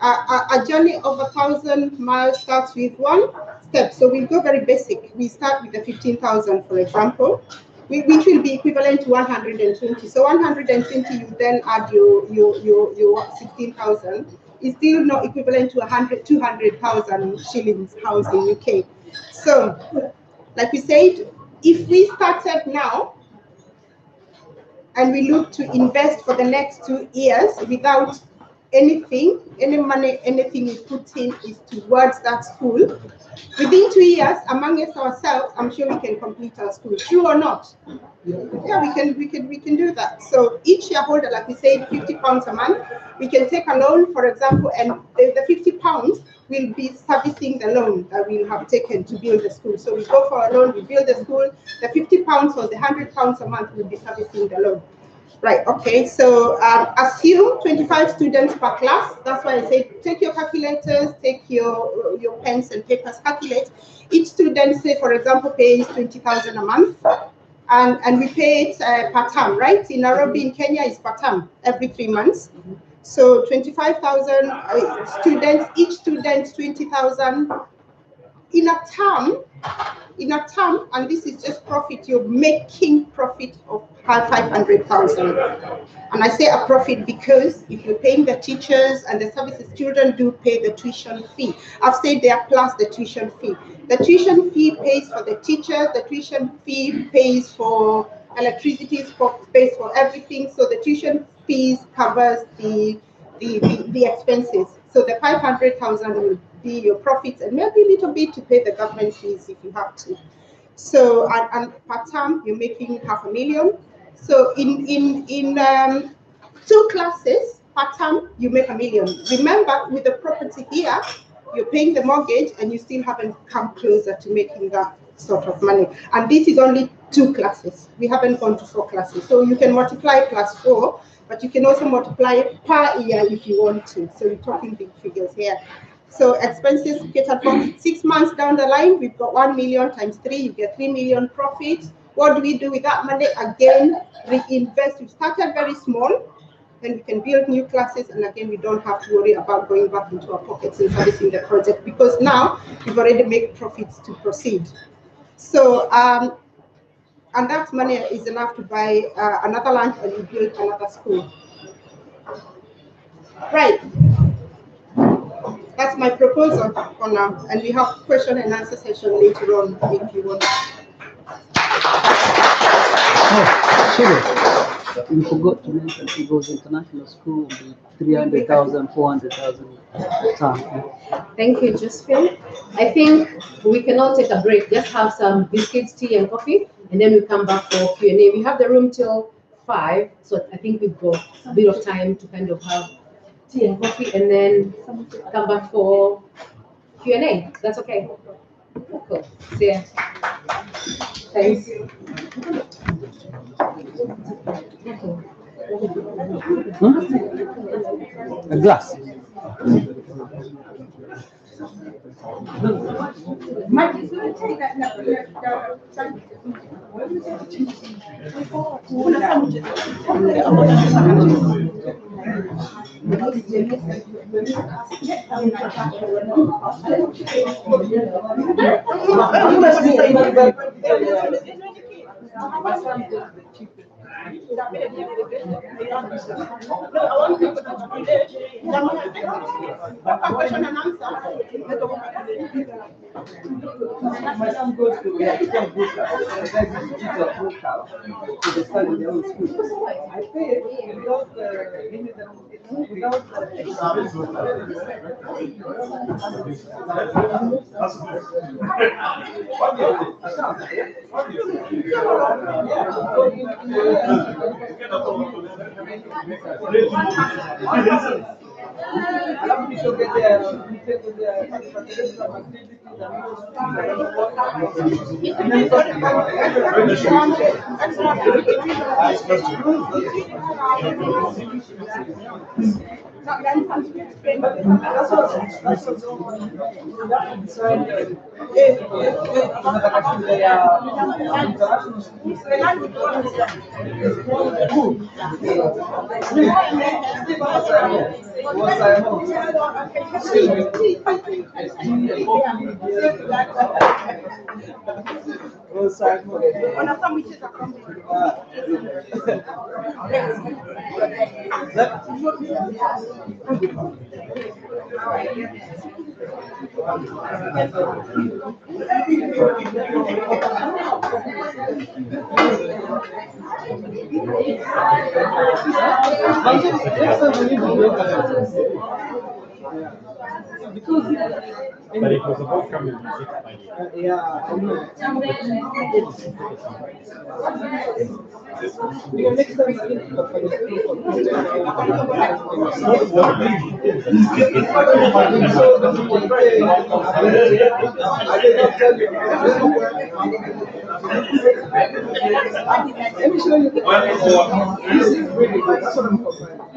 a journey of 1,000 miles starts with 1 step. So we go very basic. We start with the 15,000, for example, which will be equivalent to 120. So 120, you then add your 16,000. Is still not equivalent to 200,000 shillings house in UK. So, like we said, if we started now, and we look to invest for the next 2 years without anything, any money, anything we put in is towards that school. Within 2 years, among us ourselves, I'm sure we can complete our school. True or not? Yeah, we can do that. So each shareholder, like we said, £50 a month. We can take a loan, for example, and the £50 will be servicing the loan that we have taken to build the school. So we go for a loan, we build the school. The £50 or the £100 a month will be servicing the loan. Right, okay, so assume 25 students per class. That's why I say take your calculators, take your pens and papers, calculate. Each student, say, for example, pays 20,000 a month. And we pay it per term, right? In Nairobi, in Kenya, it's per term, every 3 months. So 25,000 students, each student 20,000 in a term, and this is just profit, you're making profit of 500,000. And I say a profit because if you're paying the teachers and the services, children do pay the tuition fee. I've said there plus the tuition fee. The tuition fee pays for the teachers, the tuition fee pays for electricity, pays for everything. So the tuition fees covers the expenses. So the 500,000 will be your profits and maybe a little bit to pay the government fees if you have to. So and per term you're making 500,000. So in 2 classes per term you make 1 million. Remember, with the property here, you're paying the mortgage and you still haven't come closer to making that sort of money. And this is only 2 classes. We haven't gone to 4 classes. So you can multiply plus 4, but you can also multiply per year if you want to. So we're talking big figures here. So expenses catered for 6 months down the line, we've got 1 million times 3, you get 3 million profit. What do we do with that money? Again, reinvest. We started very small, then we can build new classes, and again, we don't have to worry about going back into our pockets and servicing the project because now we've already made profits to proceed. So, and that money is enough to buy another land and we build another school. Right. That's my proposal for now, and we have question and answer session later on if you want. Oh, sorry. You forgot to mention he goes international school with 300,000, 400,000 a term. Thank you, Josephine. I think we can all take a break. Just have some biscuits, tea, and coffee, and then we come back for Q&A. We have the room till 5, so I think we've got a bit of time to kind of have tea and coffee, and then come back for Q&A. That's okay. Cool. See ya. Thanks. A glass. Mike is going to take that question and answer. My son goes to to study in their own school. I pay without But it was about coming to 6 yeah, I know. Next time let me show you. This is really good. That's what I'm comparing.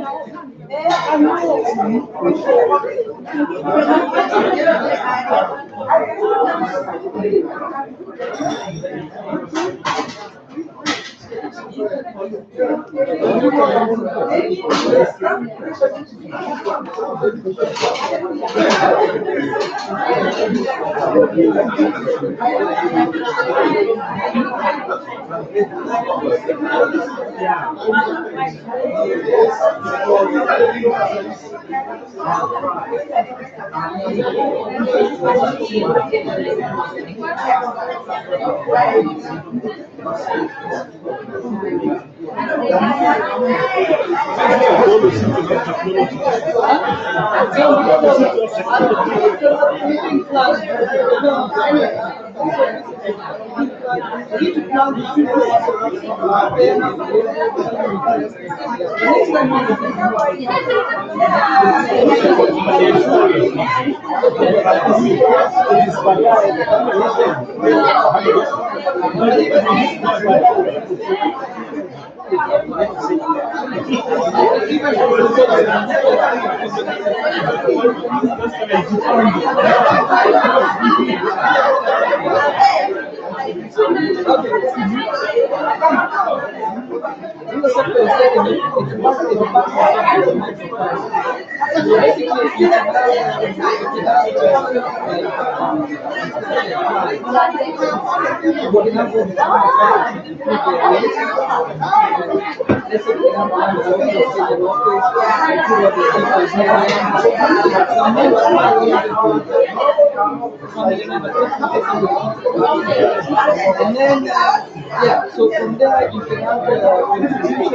And then, yeah, so from there you can have the contribution.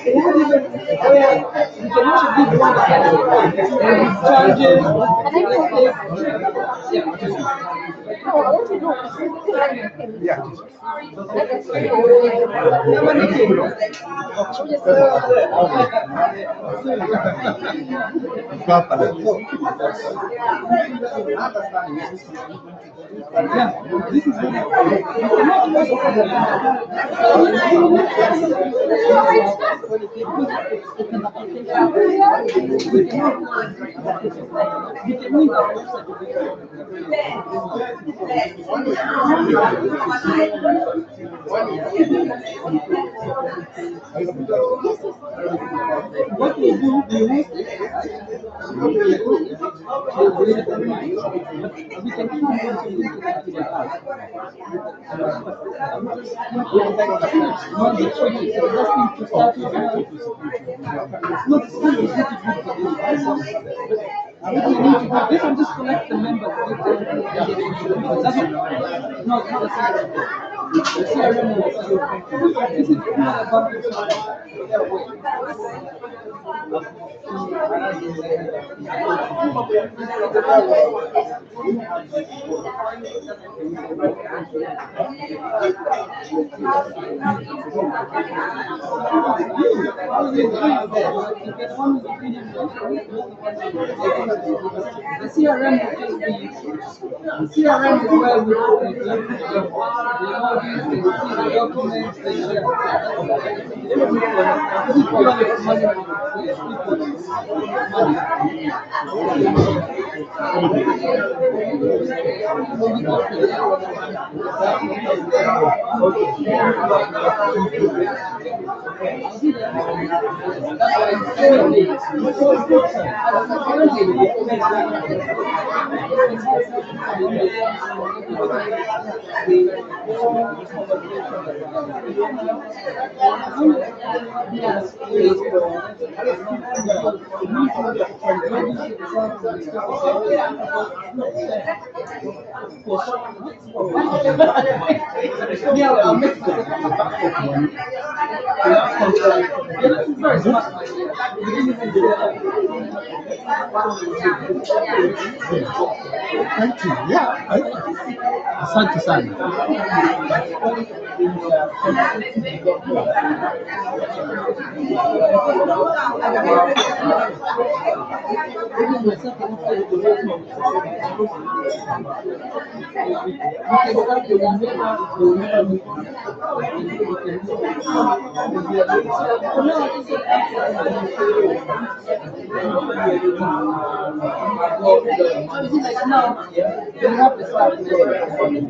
They have even where you can also give one charges, this is what we do, we host it. We can this one just collect the members. That's what, no, it's not a CRM. This is not about the CRM is just the CRM is where we put the emojis, the documents, the yeah, I'll make it. Very smart. Thank you. Yeah. Asante sana.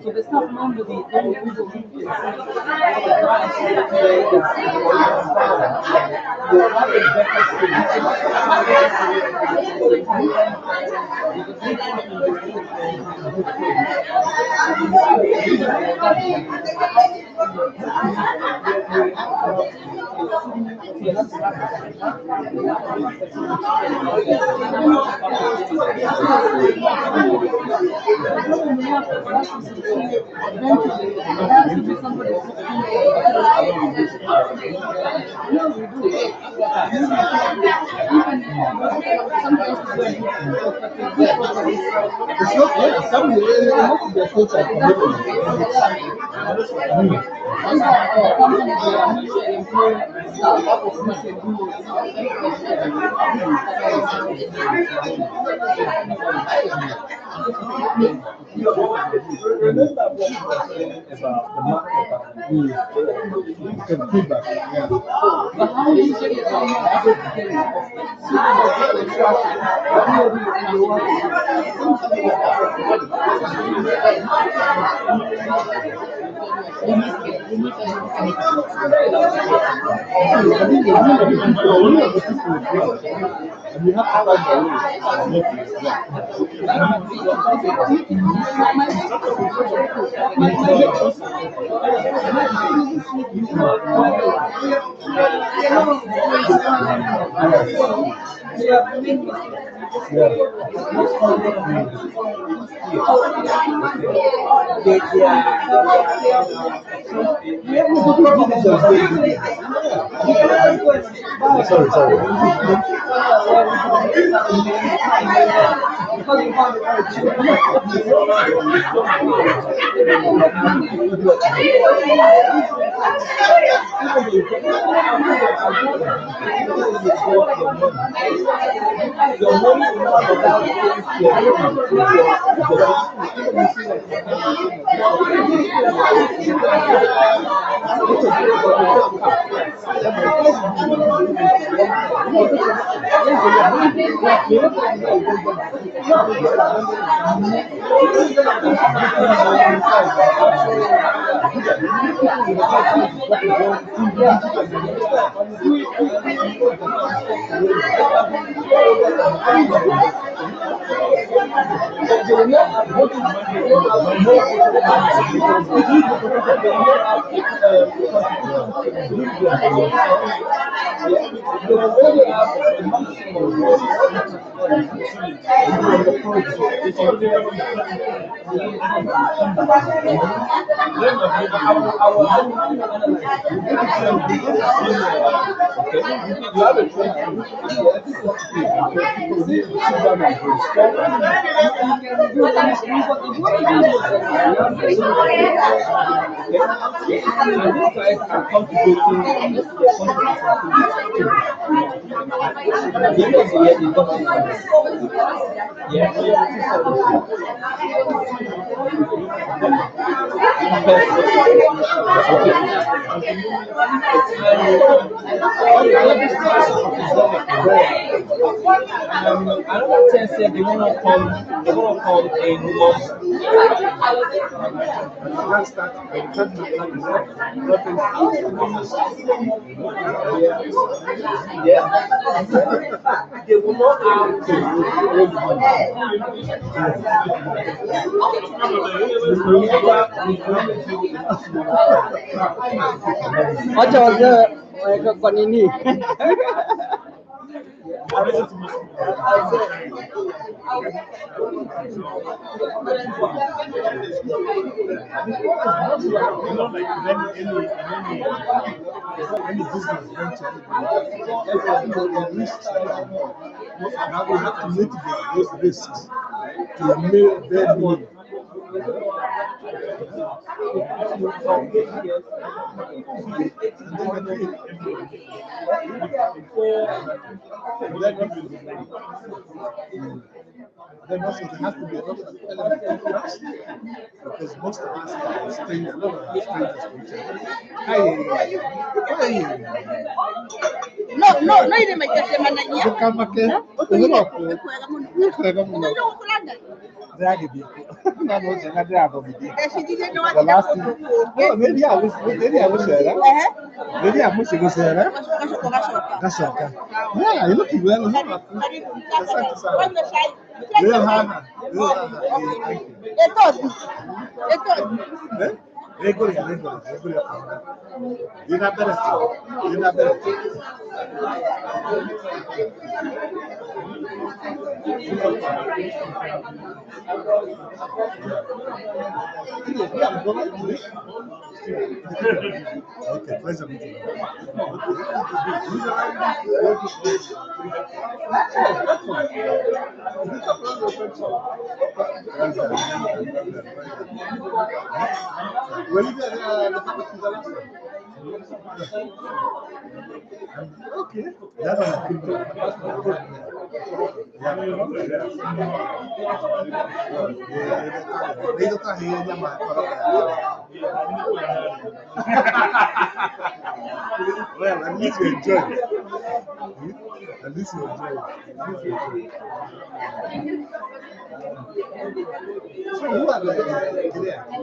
So the staff normally don't Another thing said they want to come in months. They will not have Wacha wazee waweke kwa nini? Any business venture, now we have to mitigate those risks to make their money. Then also there has to be a lot of element of trust, because most of us are strangers, a lot of us strangers to each other. No, ile majesema na nya. Kama ke, Drag it. No, no, no, drag it. And she didn't know what The last thing. to Oh, maybe I was maybe I was there. Maybe I must go there. That's okay. Yeah, you looking well. Real Hannah. Real Hannah. Eh? Regular, regular, regular. You're not better. You're not better. Okay, pleasure meeting Okay. That's what I think. Well, at least you enjoy it. At least you enjoy it. So who are the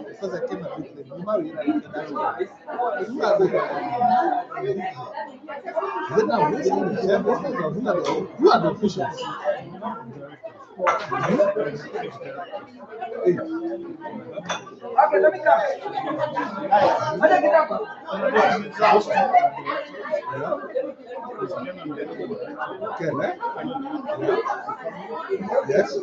because I came up with the who are who are the officials? Okay, let me come. Let me come. Okay, right? Yes.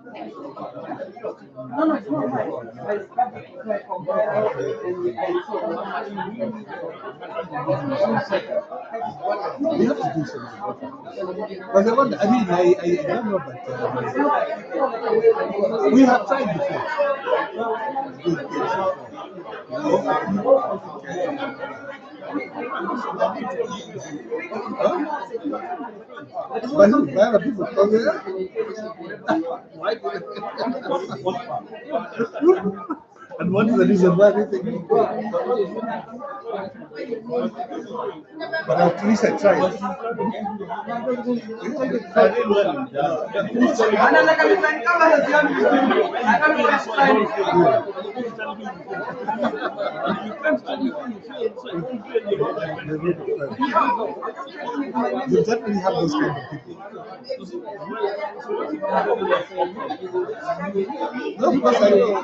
No, no, it's not right. I started to compare We have to do something. But I mean, I don't know, but we have tried before. But who? Why are people coming? Why? And what is the reason why they think we go? But at least I tried. You definitely have those kind of people. No, because I mean,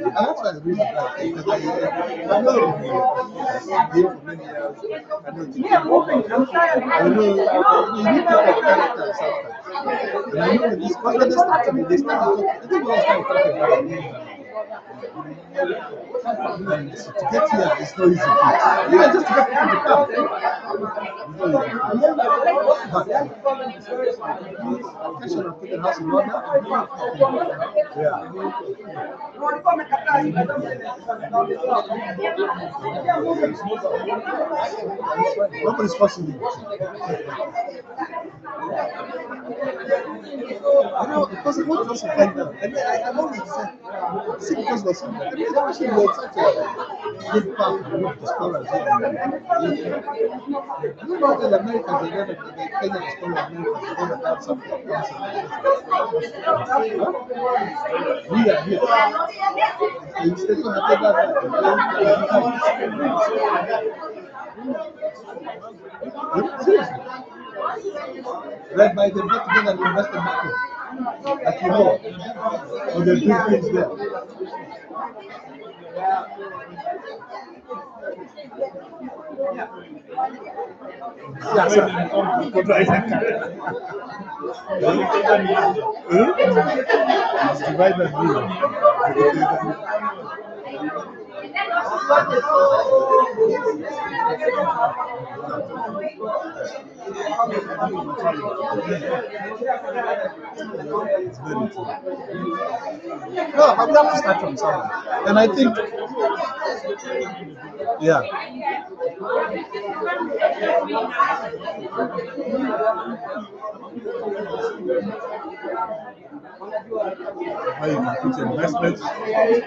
and that's why I really like it, because I know him for many years. I know you need people of character sometimes. And I know when they start to talk, I think we all start talking about it. And to get here is not easy. Even just to get people to come. It's not easy. But occasion of putting house in order. Yeah. Nobody's forcing you. Because what you also find out, and I've always said, see, because of some, I mean, actually, we're such a good part of the diaspora as well. You know, in America, the Kenya diaspora in America, they don't have something. We are here. Instead of having that, seriously. Right by the back then and invest in market. Like you know, or they do things there. Yeah, sir. It's divided rule. It's very true. No, but we have to start from somewhere. And I think, yeah. Where you can put your investments. Yeah.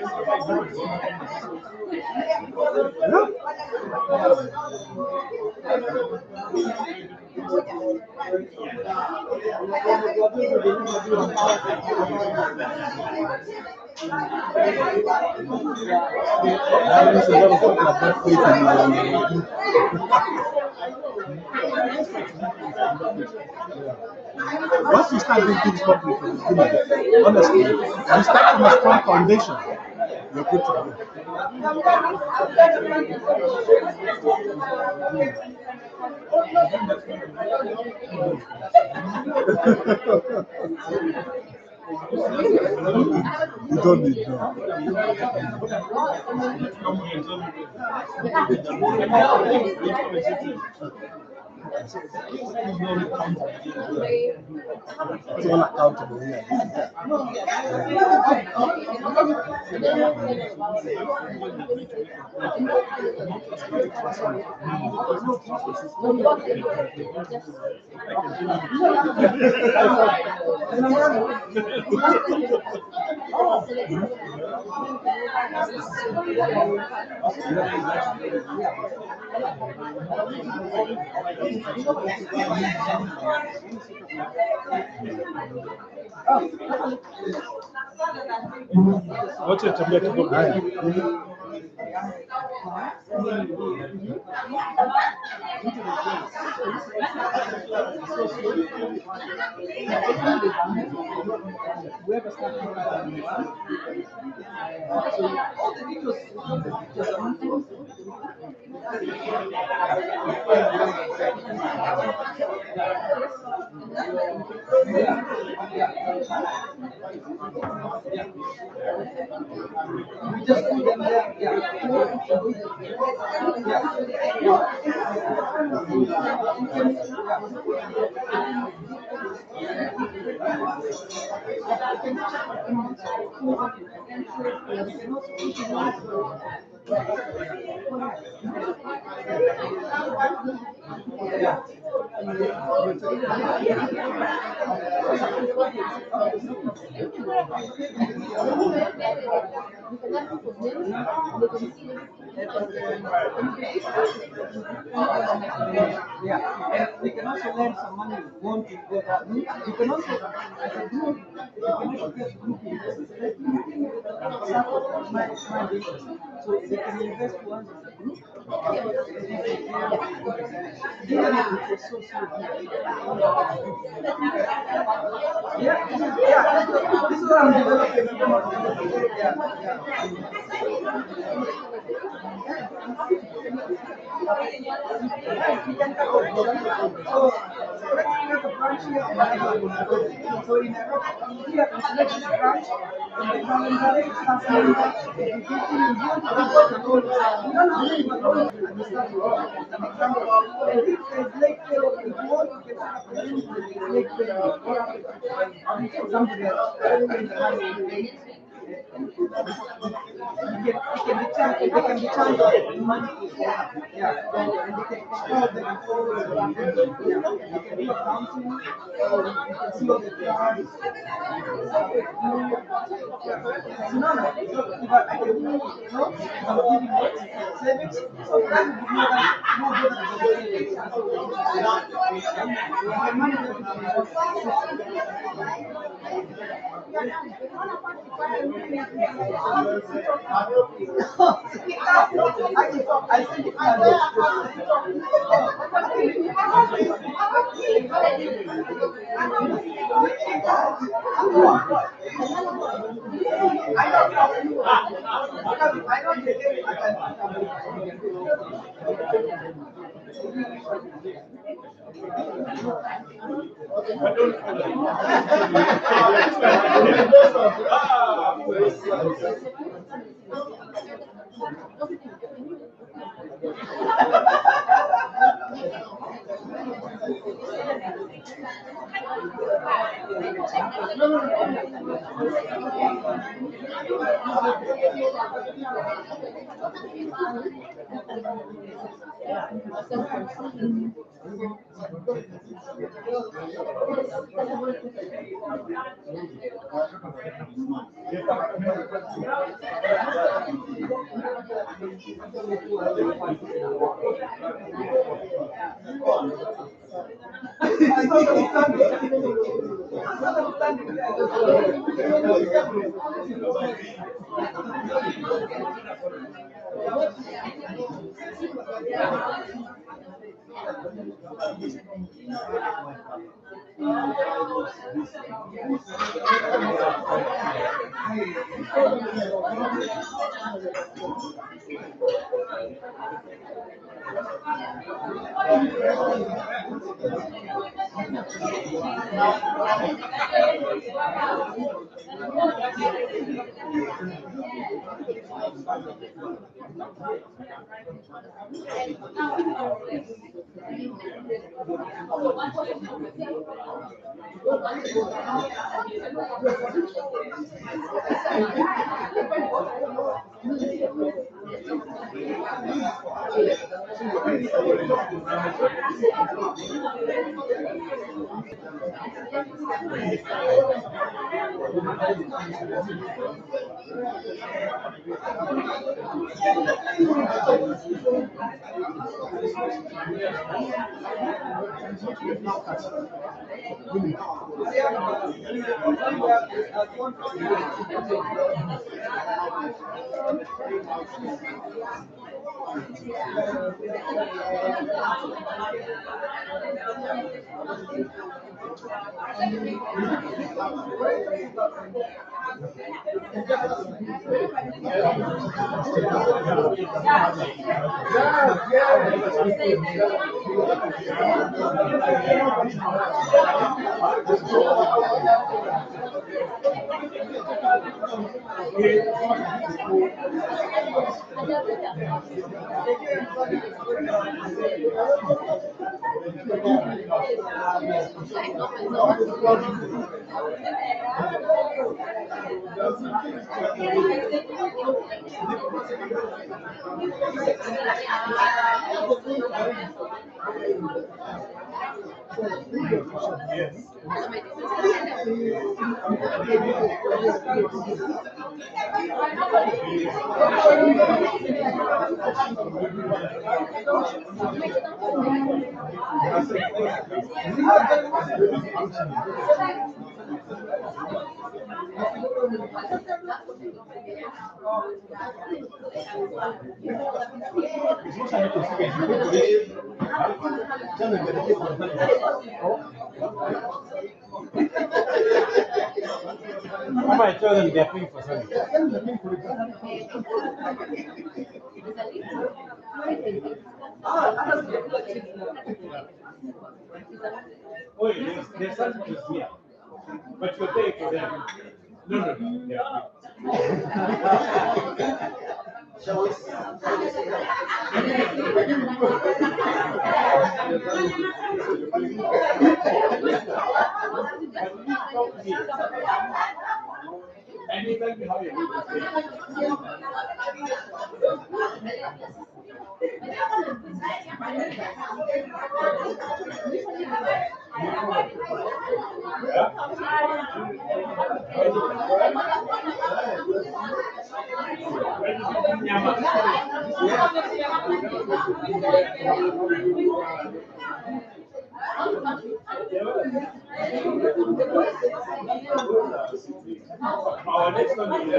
There's a lot of people that have faith in once you start doing things properly from the beginning, honestly, you start from a strong foundation, you're good to go. You don't need no. It's all accountable here. What's your tablet to go Right. We just put them there. Yeah. Yeah, and we can also learn some money going to go that route. You can also, as a group, you can also get group investors. Support my business. So they can invest once as a group. Even if it's a social yeah, this is what I'm developing. Yeah. So let's create a country, so in Nairobi, here is not just branch, in the calendar, staff member, education, you want to have what you call, you don't have to go and you start to work. As an example, if there's late pay, if you want to get up the room, there's late pay, what happens? Somebody else, paying the money, it can be charged, they can be charged money. Yeah, and they can control the yeah, you can do accounting, you can see all the charts. No, but I can do, I'm giving it savings, so that would be more good than the savings. My money I think I don't take it. I might tell them they're paying for something. Oh, there's representative is here, but you're paying for them. No, yeah. Shall we? And you tell me how you're going to pay. Our next one is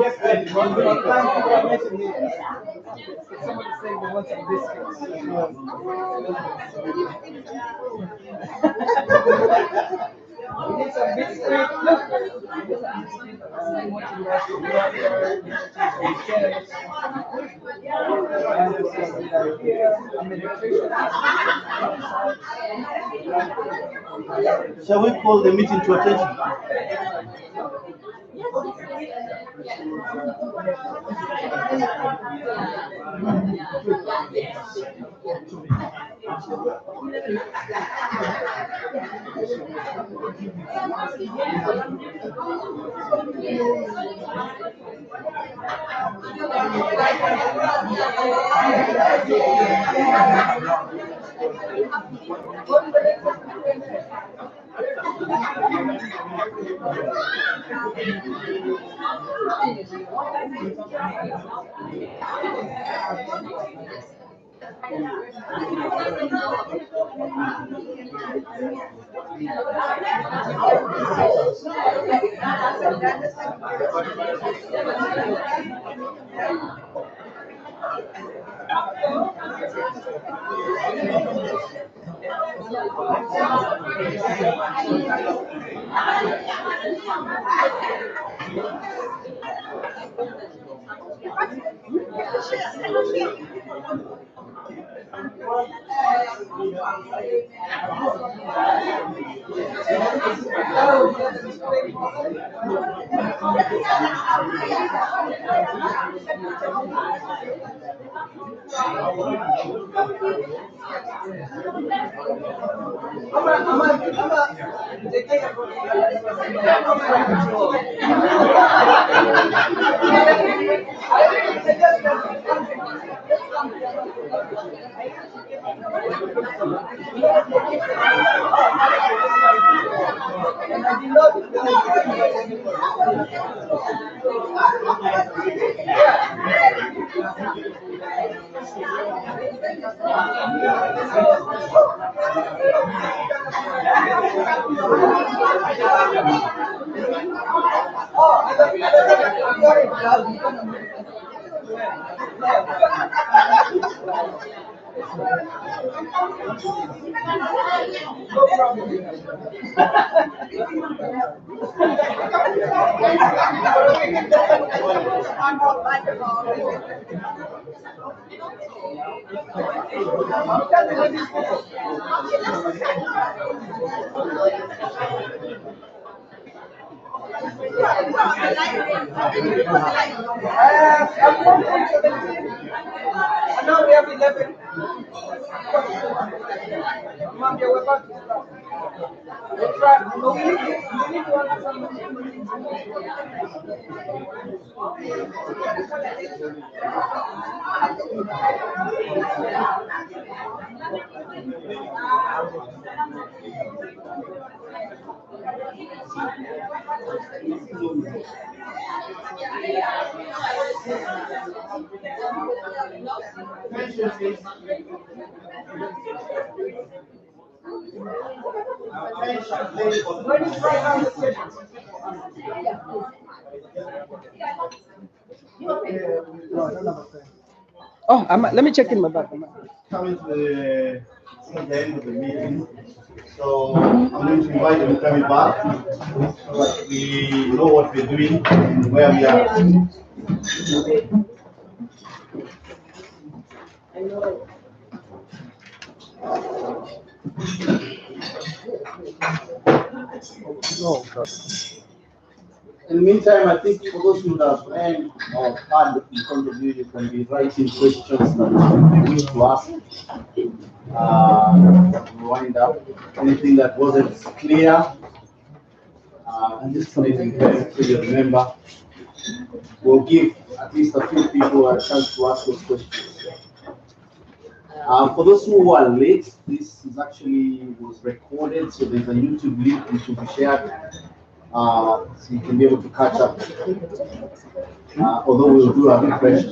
Yes, and when we are trying to information here, somebody saying they want some biscuits. We need some biscuits. Shall we call the meeting to attention? And now we have 11. Mom, we're about to start. We'll try. No, we need to answer some. When is right now the session? Oh, let me check in my bag. Coming to the end of the meeting. So I'm going to invite them coming back so that we know what we're doing and where we are. Oh, God. In the meantime, I think for those who have planned or had in front of you, you can be writing questions that you wish to ask. Wind up anything that wasn't clear. And just so you remember, we'll give at least a few people a chance to ask those questions. For those who are late, this is actually was recorded, so there's a YouTube link which will be shared, so you can be able to catch up. Although we'll do a refresh.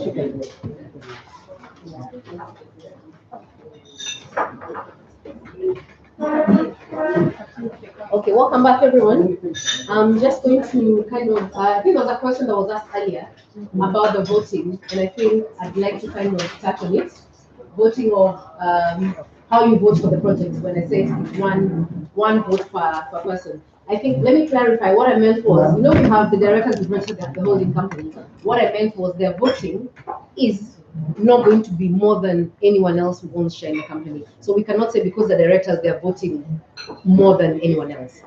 Okay, welcome back, everyone. I'm just going to kind of, I think there was a question that was asked earlier about the voting, and I think I'd like to kind of touch on it. Voting of how you vote for the project. When I say one vote per person, I think, let me clarify. What I meant was, we have the directors who registered at the holding company. What I meant was their voting is not going to be more than anyone else who owns share in the company. So we cannot say because the directors, they're voting more than anyone else.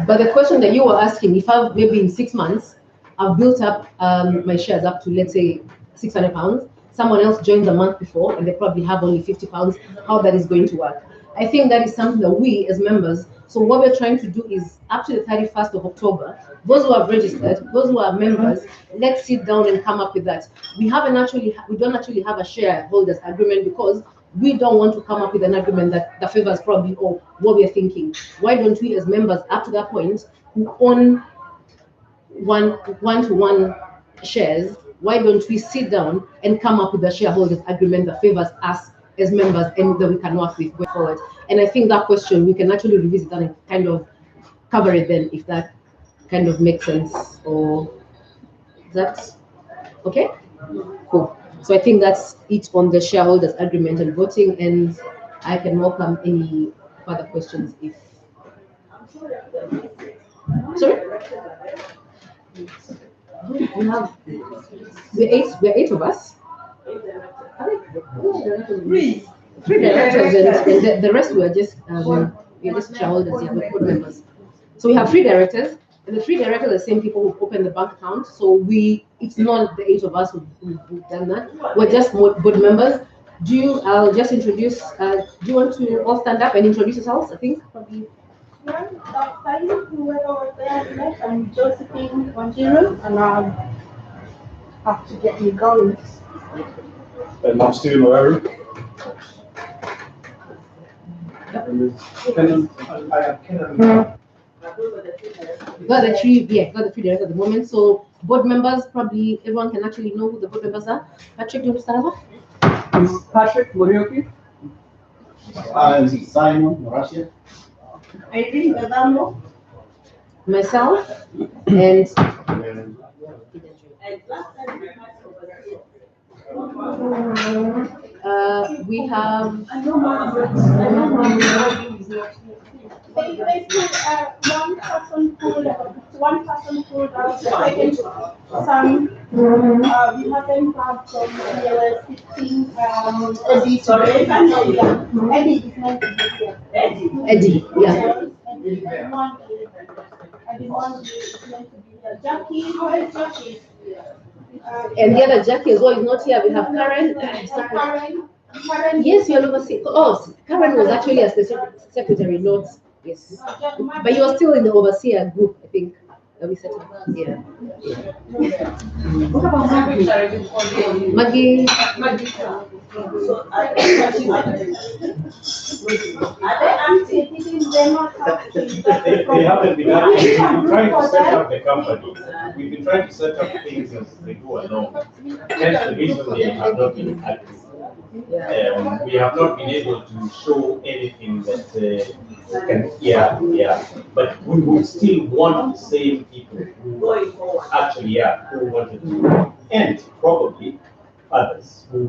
But the question that you were asking, if I've maybe in 6 months, I've built up my shares up to, let's say, £600, someone else joined a month before and they probably have only £50, how that is going to work. I think that is something that we as members, so what we're trying to do is up to the 31st of October, those who have registered, those who are members, let's sit down and come up with that. We don't actually have a shareholders agreement because we don't want to come up with an agreement that favors probably or what we're thinking. Why don't we as members up to that point who own one-to-one shares, why don't we sit down and come up with a shareholders agreement that favors us as members and that we can work with going forward? And I think that question, we can actually revisit that and kind of cover it then, if that kind of makes sense. Or is that okay? Cool. So I think that's it on the shareholders agreement and voting, and I can welcome any further questions if. Sorry? We're eight of us. Three directors, and the rest we're just shareholders, board members. So we have 3 directors, and the 3 directors are the same people who opened the bank account. So it's not the 8 of us who've done that. We're just board members. I'll just introduce. Do you want to all stand up and introduce yourselves? I think probably. I'm Josephine Wanjiru, and I have to get you going. And I'm Stephen O'Hara. Got the 3 directors at the moment. So board members, probably everyone can actually know who the board members are. Patrick, do you want to start off? I'm Patrick Morioki. I'm Simon Russia. Irene Gadamo. Myself and we have one person pulled out the second some we haven't had from the 16 Eddie today. Eddie is meant to be here. Eddie, yeah. And one is meant to be here. Jackie, where is Jackie? And the other Jackie as well is not here. We have Karen. Karen. Yes, you're overseeing. Oh, Karen was actually as the secretary, not yes. But you are still in the overseer group, I think. That we set up. Yeah. What about Maggie? Maggie. So are they active? They haven't been active. We've been trying to set up the company. We've been trying to set up things as they go along. Hence the reason they have not been active. We have not been able to show anything that but we would still want the same people who actually who wanted to, and probably others who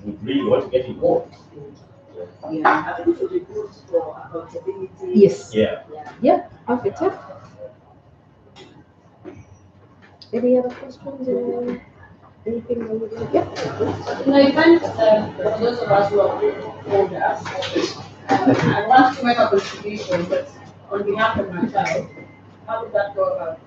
would really want to get involved. I think it would be good for accountability. Yes. Yeah. Yeah. Perfect. Yeah. Any other questions or anything that you would yeah. In the event, for those of us who are older, I want to make a contribution, but on behalf of my child, how would that go about?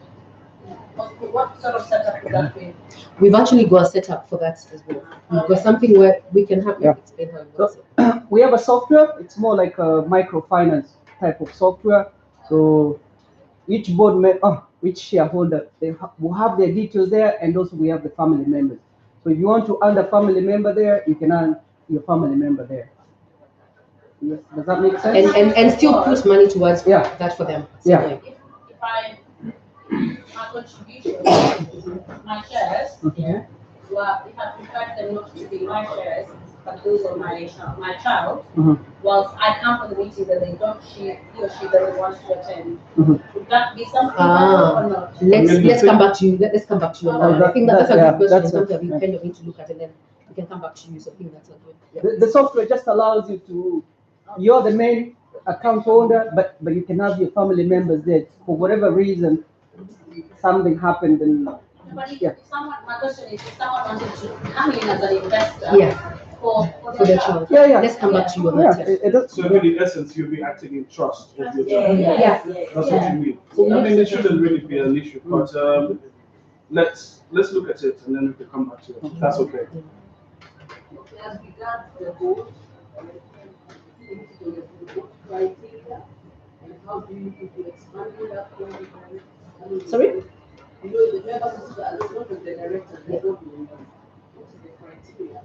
What sort of setup would that be? We've actually got a setup for that as well. We've got something where we can have explain how it works. We have a software. It's more like a microfinance type of software. So each board member, each shareholder, will have their details there, and also we have the family members. So if you want to add a family member there, you can add your family member there. Yes, does that make sense? And still put money towards that for them. Yeah. If my contribution, my shares, well, if I prefer them not to be my shares, but those of my child, whilst I come for the meeting that he or she doesn't want to attend, would that be something or not? Let's come back to you. Let's come back to you on that. I think that's a good question. That's something that we kind of need to look at, and then we can come back to you. So I think that's a good. Yeah. The software just allows you to. You're the main account holder, but you can have your family members there for whatever reason. Something happened, and But if someone, my question is, if someone wanted to come in as an investor, for their child. Yeah. Let's come back to you on that. So in essence, you'll be acting in trust of your child. Yeah. That's what you mean. I mean, it shouldn't really be an issue, but let's look at it and then we can come back to it. That's okay. As regards the board, criteria, and how do you think you expand that going? Sorry? You know, the members as well as the director, they don't know what is the criteria.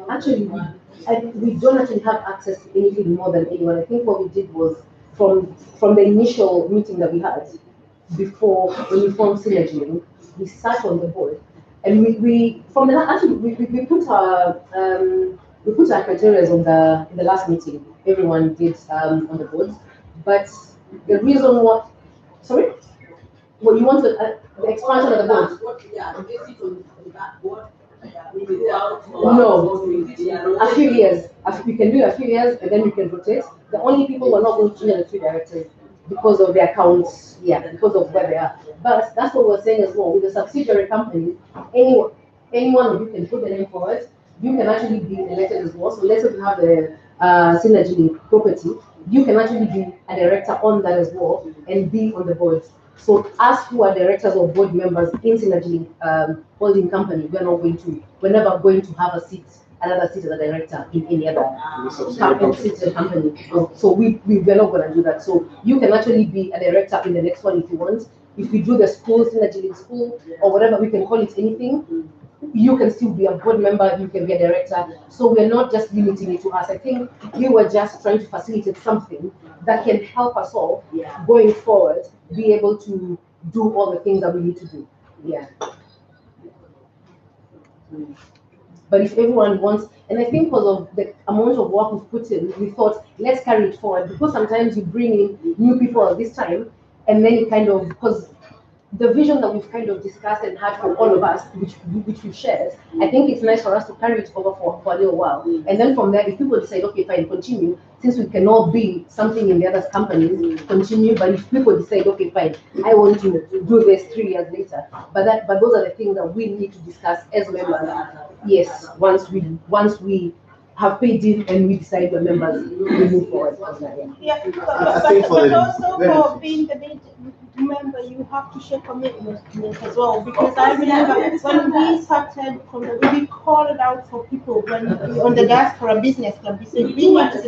Actually, we don't actually have access to anything more than anyone. I think what we did was from the initial meeting that we had before when we formed Cynergylink, we sat on the board and we put our criteria on in the last meeting. Everyone did on the board, but the reason what sorry. Well, you want the expansion of the board? No, a few years. We can do a few years and then we can rotate. The only people who are not going to change are the two directors because of their accounts, because of where they are. But that's what we're saying as well. With the subsidiary company, anyone of you can put the name forward. You can actually be elected as well. So let's say you have the Cynergylink property, you can actually be a director on that as well and be on the board. So us who are directors or board members in Cynergylink holding company, we're never going to have another seat as a director in any other company. So we're not going to do that. So you can actually be a director in the next one if you want. If we do the school, Cynergylink school, or whatever, we can call it anything. You can still be a board member, you can be a director. So we're not just limiting it to us. I think we were just trying to facilitate something that can help us all going forward, be able to do all the things that we need to do. Yeah. But if everyone wants, and I think because of the amount of work we've put in, we thought, let's carry it forward. Because sometimes you bring in new people at this time, and then you kind of, because the vision that we've kind of discussed and had for all of us, which we've shared, I think it's nice for us to carry it over for a little while. And then from there, if people decide, okay, fine, continue, since we cannot be something in the other companies, continue. But if people decide, okay, fine, I want to do this 3 years later. But those are the things that we need to discuss as members. Yes, once we have paid in, and we decide the members we move forward from that. Yeah, I think for but the also for benefits. being the member, you have to show commitment as well. Because I remember when we started, we called out for people when on the diaspora business club. We said we need to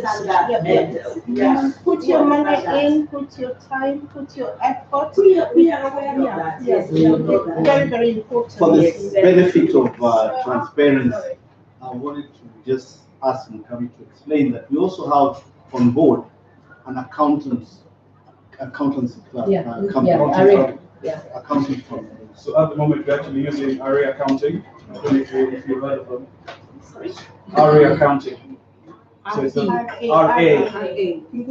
put your money in, put your time, put your effort. Very, very important. For the benefit of transparency, I wanted to just ask Mukami to explain that we also have on board an accountancy club. Accounting firm. So at the moment, we're actually using Array Accounting. I don't know if you've heard of them. Array Accounting. So it's RA.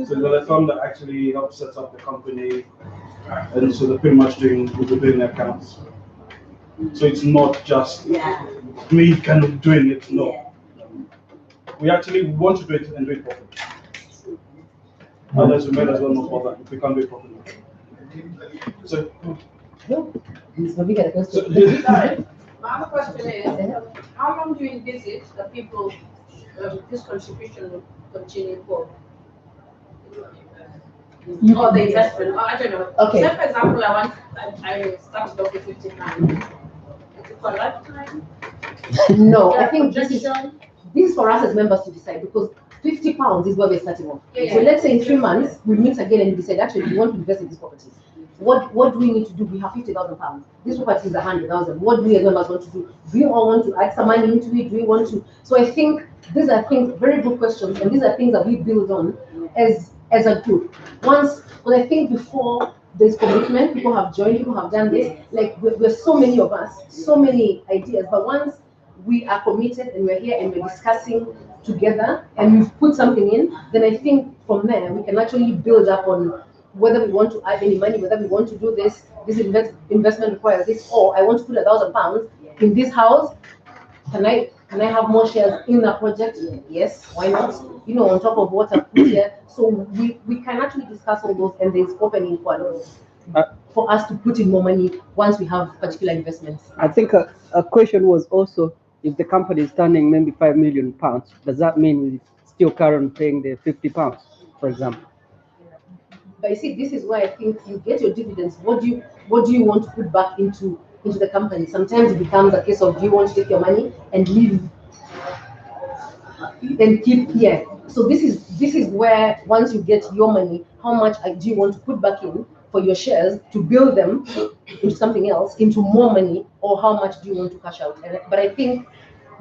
So they're the firm that actually helps set up the company, and so they're pretty much doing the accounts. So it's not just me kind of doing it. No, we actually want to do it and do it properly. Otherwise, we might as well not bother if we can't do it properly. So. Sorry. My other question is, how long do you envisage that people, this contribution will continue for? Or the investment, I don't know. Okay. Say for example, I started off with 50 pounds. Is it for a lifetime? No, I think this is for us as members to decide, because 50 pounds is where we're starting off. So let's say in 3 months, we meet again and we decide, actually, we want to invest in this property. What do we need to do? We have 50,000 pounds. This property is 100,000. What do we as members want to do? Do we all want to add some money into it? Do we want to? So I think these are things, very good questions, and these are things that we build on as a group. Because I think before there's commitment, people have joined, people have done this. Like we're so many of us, so many ideas. But once we are committed and we're here and we're discussing together and we've put something in, then I think from there we can actually build up on whether we want to add any money, whether we want to do this investment requires this, or I want to put £1,000 in this house. Can I have more shares in the project? Yes, why not? On top of what I've put here. So we can actually discuss all those, and there's opening for us to put in more money once we have particular investments. I think a question was also, if the company is turning maybe £5 million, does that mean we still carry on paying the £50, for example? But you see, this is why I think you get your dividends. What do you want to put back into the company? Sometimes it becomes a case of, do you want to take your money and leave and keep here? So this is where, once you get your money, how much do you want to put back in for your shares to build them into something else, into more money, or how much do you want to cash out? But I think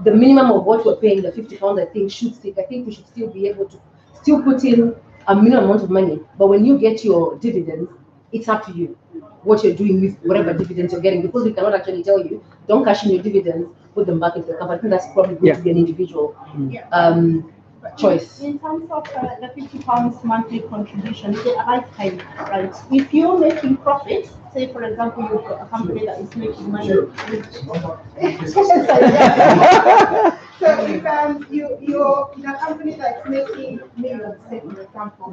the minimum of what we're paying, the £50, I think should stick. I think we should still be able to still put in a minimum amount of money. But when you get your dividends, it's up to you what you're doing with whatever dividends you're getting, because we cannot actually tell you, don't cash in your dividends, put them back into the company. I think that's probably going to be an individual choice. In terms of the £50 monthly contribution, it's a lifetime, right? If you're making profit, say for example, you've got a company that is making money. So if you're in a company that's making millions, say for example,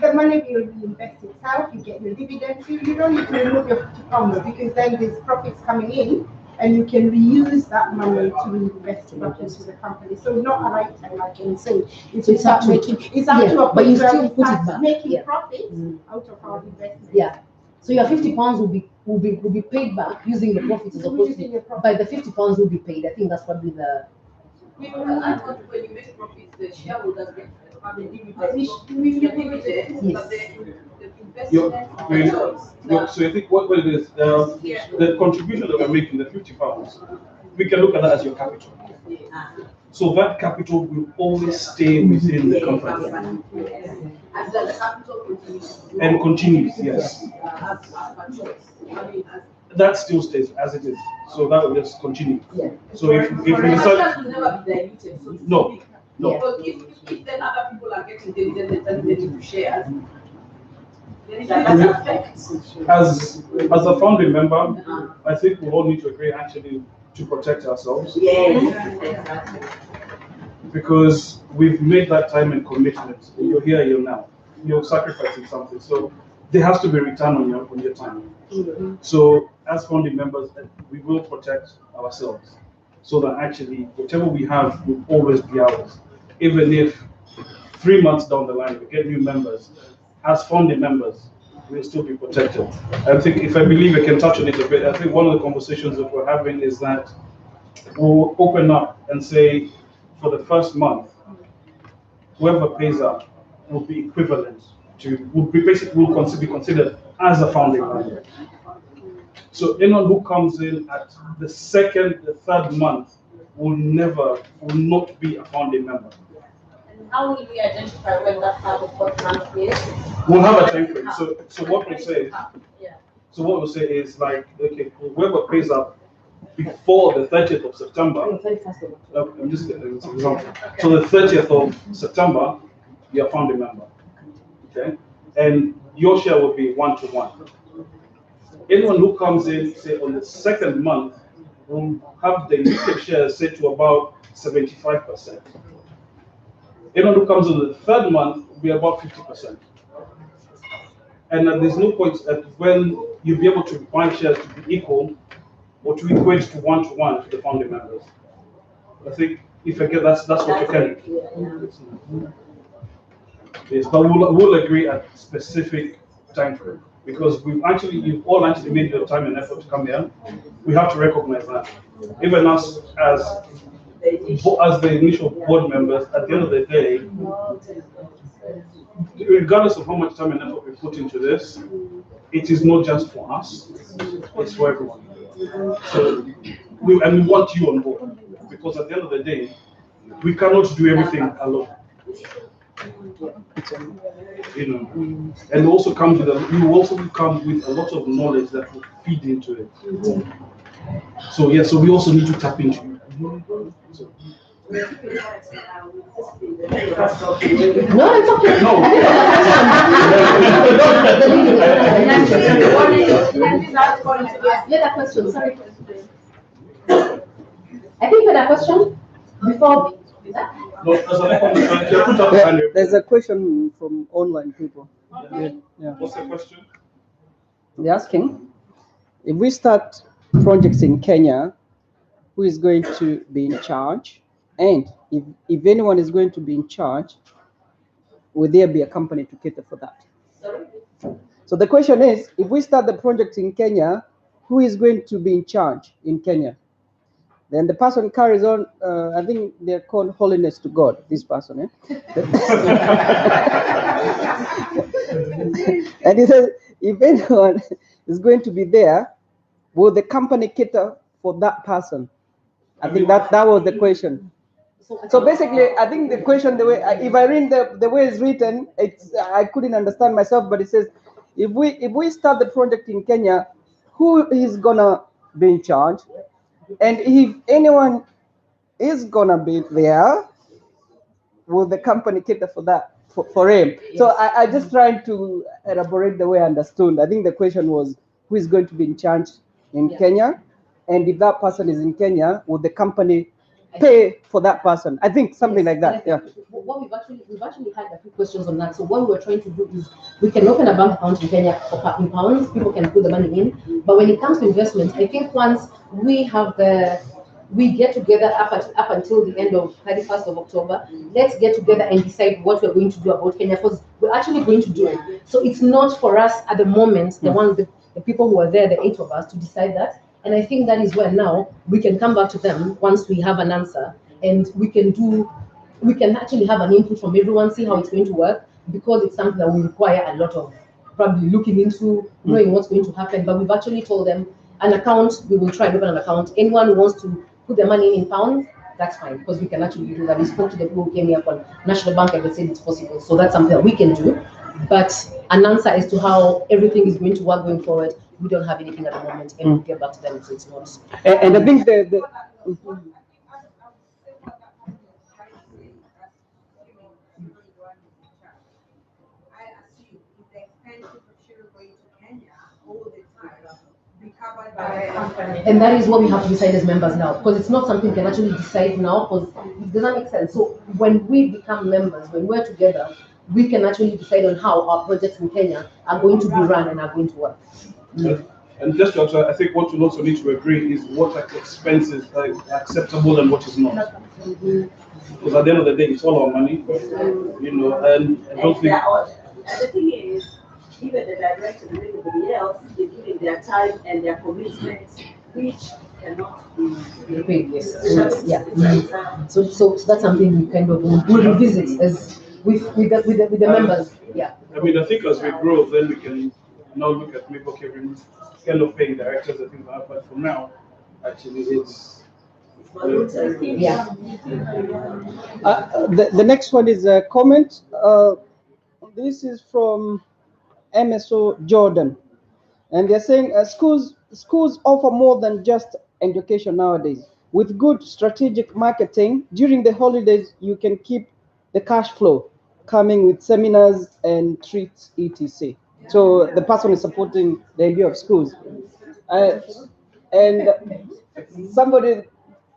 the money will be invested itself, you get your dividends, you don't need to remove your £50 because then there's profits coming in and you can reuse that money to invest back into the company. So not a lifetime, like you say. It's up to a but you still put it back. Making profits out of our investment. Yeah. So your £50 will be paid back using the profits as opposed to, but the £50 will be paid. I think that's probably the. I thought when you make profits, the shareholders get the dividends. So I think what it is, the contribution that we're making, the £50, we can look at that as your capital. So that capital will always stay within the company. And the capital continues. And continues, yes. That still stays as it is. So that will just continue. Yeah. So if we decide, will never be diluted. So no. Because if then other people are getting dividends and turning them into shares, as a founding member, I think we all need to agree actually to protect ourselves. Yes. Because we've made that time and commitment. You're here, you're now. You're sacrificing something. So there has to be return on your time. So as founding members, we will protect ourselves. so that actually whatever we have will always be ours. Even if 3 months down the line we get new members, as founding members, we'll still be protected. I think, if I believe I can touch on it a bit, I think one of the conversations that we're having is that we'll open up and say, for the first month, whoever pays up will be equivalent to, will be basically will be considered as a founding member. So anyone who comes in at the second, the third month will not be a founding member. And how will we identify when that part of what month is? We'll have a time frame. So what we'll say, Yeah. so what we'll say is like, okay, whoever pays up before the 30th of September, I'm just getting an example. So the 30th of September, you're a founding member, okay? And your share will be 1-to-1. Anyone who comes in, say, on the second month, will have the market share set to about 75%. Anyone who comes on the third month will be about 50%. And there's no point at when you'll be able to buy shares to be equal or to equate to 1-to-1 to the founding members. I think if I get that's what you can. Yes, but we'll agree at specific time frame, because you've all actually made the time and effort to come here. We have to recognize that. Even us as the initial board members, at the end of the day, regardless of how much time and effort we put into this, it is not just for us, it's for everyone. So we want you on board, because at the end of the day, we cannot do everything alone. And also you also come with a lot of knowledge that will feed into it. So yeah, so we also need to tap into you. So. No, it's okay. No. Yeah, that question. Sorry. I think you had a question before. There's a question from online people. Okay. Yeah. What's the question? They're asking, if we start projects in Kenya, who is going to be in charge? And if anyone is going to be in charge, will there be a company to cater for that? So the question is, if we start the project in Kenya, who is going to be in charge in Kenya? Then the person carries on, I think they're called Holiness to God, this person. And he says, if anyone is going to be there, will the company cater for that person? I think that was the question. So basically, I think the question, the way, if I read the way it's written, I couldn't understand myself, but it says, if we start the project in Kenya, who is gonna be in charge? And if anyone is gonna be there, will the company cater for that, for him? Yes. So I just trying to elaborate the way I understood. I think the question was, who is going to be in charge in Kenya? And if that person is in Kenya, will the company pay for that person? I think something like that. Yeah. What we've actually had a few questions on that. So what we're trying to do is we can open a bank account in Kenya in pounds. People can put the money in. But when it comes to investment, I think once we get together up until the end of 31st of October, let's get together and decide what we're going to do about Kenya, because we're actually going to do it. So it's not for us at the moment, the people who are there, the 8 of us, to decide that. And I think that is where now we can come back to them once we have an answer, and we can actually have an input from everyone, see how it's going to work, because it's something that will require a lot of probably looking into, knowing what's going to happen. But we've actually told them an account, we will try to open an account. Anyone who wants to put their money in pounds, that's fine, because we can actually do that. We spoke to the people who came here from National Bank and they said it's possible. So that's something that we can do. But an answer as to how everything is going to work going forward, we don't have anything at the moment, and we'll get back to them. So it's not. And I think the And that is what we have to decide as members now, because it's not something we can actually decide now, because it doesn't make sense. So when we become members, when we're together, we can actually decide on how our projects in Kenya are going to be run and are going to work. And just to answer, I think what we also need to agree is what expenses are acceptable and what is not. Because at the end of the day, it's all our money, you know, and I don't think. And the thing is, even the director and everybody else, they're giving their time and their commitments, which cannot be paid. Yes. Yeah. So that's something we kind of will revisit as with the members. Yeah. I mean, I think as we grow, then we can now look at maybe okay, we kind of paying directors and things like that. But for now, actually, it's. Yeah. The next one is a comment. This is from MSO Jordan, and they're saying schools offer more than just education nowadays. With good strategic marketing during the holidays, you can keep the cash flow coming with seminars and treats, etc. So the person is supporting the idea of schools, and somebody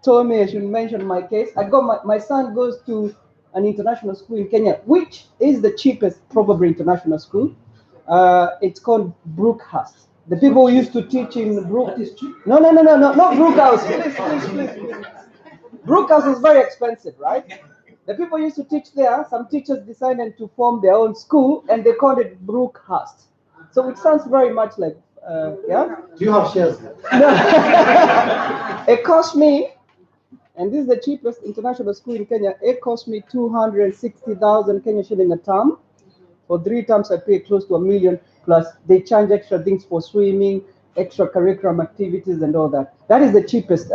told me I should mention my case. I got my son goes to an international school in Kenya, which is the cheapest probably international school. It's called Brookhurst. The people who used to teach in Brook. No, not Brookhouse. Please. Brookhouse is very expensive, right? The people used to teach there. Some teachers decided to form their own school, and they called it Brookhurst. So it sounds very much like, yeah. Do you have shares? No. It cost me, and this is the cheapest international school in Kenya. It cost me 260,000 Kenya shilling a term. For 3 terms, I pay close to $1 million. Plus, they charge extra things for swimming, extra curriculum activities, and all that. That is the cheapest.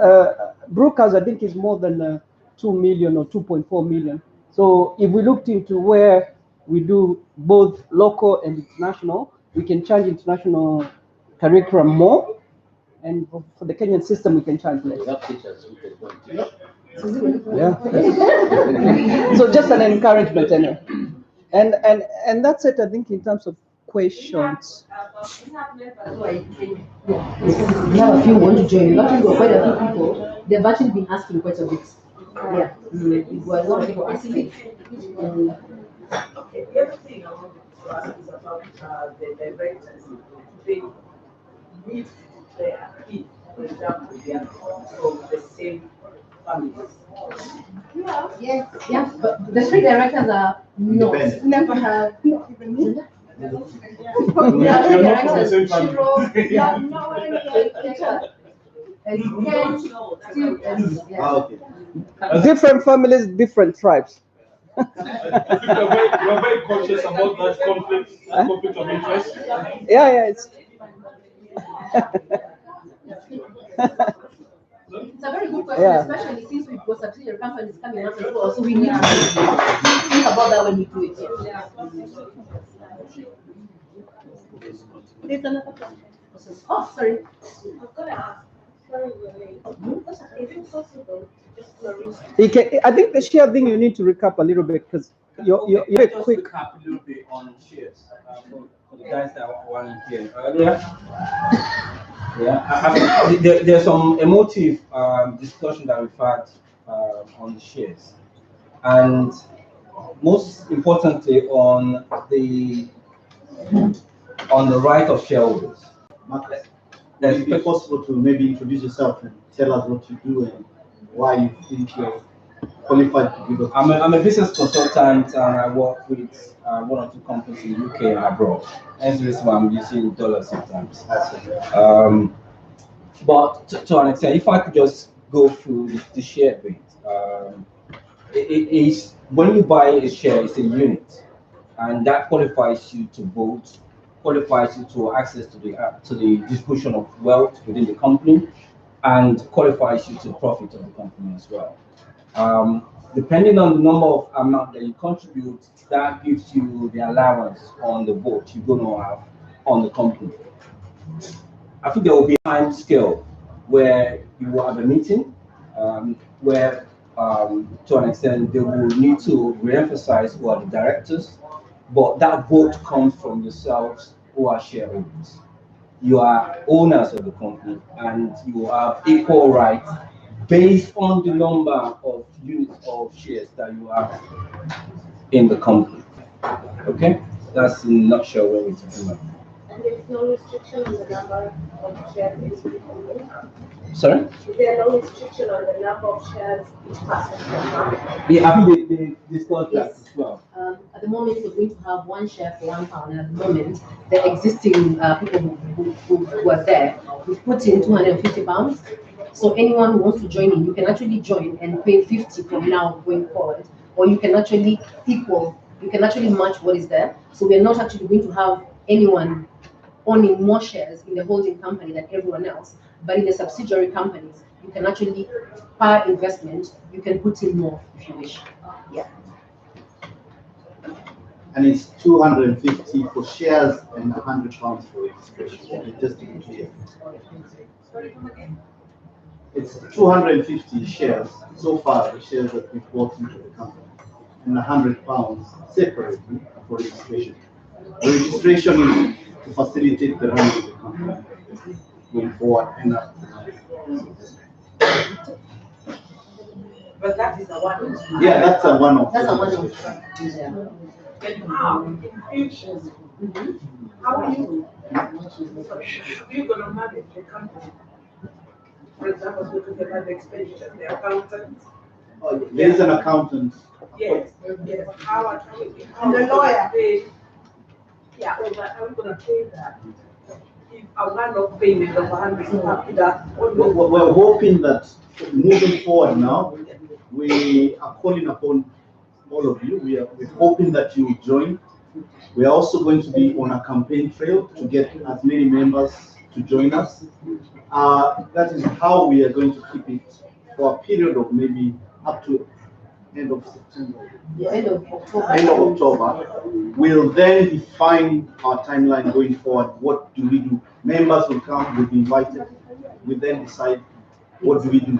Brokers, I think, is more than 2 million or 2.4 million. So, if we looked into where we do both local and international, we can charge international curriculum more, and for the Kenyan system, we can charge less. Yeah. So, just an encouragement, anyway. And that's it, I think, in terms of questions. We have a few who want to join. Actually, quite a few people. They've actually been asking quite a bit. Yeah. Well, a lot of people asking. Okay, the other thing I wanted to ask is about the directors. They meet their kids, for example, they are from the same families. Yeah. Yes. Yeah. But the 3 directors are not. Never have. Not even. You're not from the same family. Yeah, no, Different families, different tribes. I think we're very conscious about that conflict of interest. Yeah, it's. It's a very good question, especially since we've got subsidiary companies coming up as well. So we need to think about that when we do it. Yeah. There's another question. Oh, sorry. I'm gonna ask. Sorry, is it possible I think the share thing you need to recap a little bit because you're very quick. Recap a little bit on shares for the guys that weren't here earlier. Yeah, there's some emotive discussion that we've had on the shares, and most importantly on the right of shareholders. Marcus, would it be possible to maybe introduce yourself and tell us what you do and why you think you're qualified to give us? I'm a business consultant and I work with 1 or 2 companies in the UK and abroad. Hence the reason why I'm using dollars sometimes. But to an extent, if I could just go through the share bit, it is when you buy a share, it's a unit, and that qualifies you to vote, qualifies you to access to the distribution of wealth within the company, and qualifies you to profit of the company as well. Depending on the number of amount that you contribute, that gives you the allowance on the vote you're going to have on the company. I think there will be a time scale where you will have a meeting where, to an extent, they will need to re-emphasize who are the directors, but that vote comes from yourselves who are shareholders. You are owners of the company and you have equal rights based on the number of units of shares that you have in the company. Okay? That's in a nutshell what we're talking about. And there's no restriction on the number of shares each person. Sorry? Is there no restriction on the number of shares each person can have? Yeah, I think they discussed that Yes. as well. At the moment, we're going to have one share for £1, and at the moment, the existing people who were there, we've put in £250. So anyone who wants to join in, you can actually join and pay 50 from now going forward, or you can actually you can actually match what is there. So we're not actually going to have anyone owning more shares in the holding company than everyone else, but in the subsidiary companies, you can actually, per investment, you can put in more if you wish. Yeah. And it's 250 for shares and £100 for registration. Just to be clear. It's 250 shares so far, the shares that we bought into the company, and £100 separately for registration. The registration is to facilitate the running of the company going forward and But that is a one. yeah, that's a one-off. That's a one-off. Yeah. And now, in future, how are you gonna manage the company? For example, we're talking about the expenditure, the accountant. Oh, there's an accountant. Yes, yes. And the lawyer. Yeah, well, but how are we gonna pay that? If a one-off payment of £100, that. We're hoping that moving forward now, we are calling upon all of you. We're hoping that you will join. We are also going to be on a campaign trail to get as many members to join us. That is how we are going to keep it for a period of maybe up to end of September. Yeah, end of October. End of October. We'll then define our timeline going forward. What do we do? Members will come, will be invited. We then decide what do we do.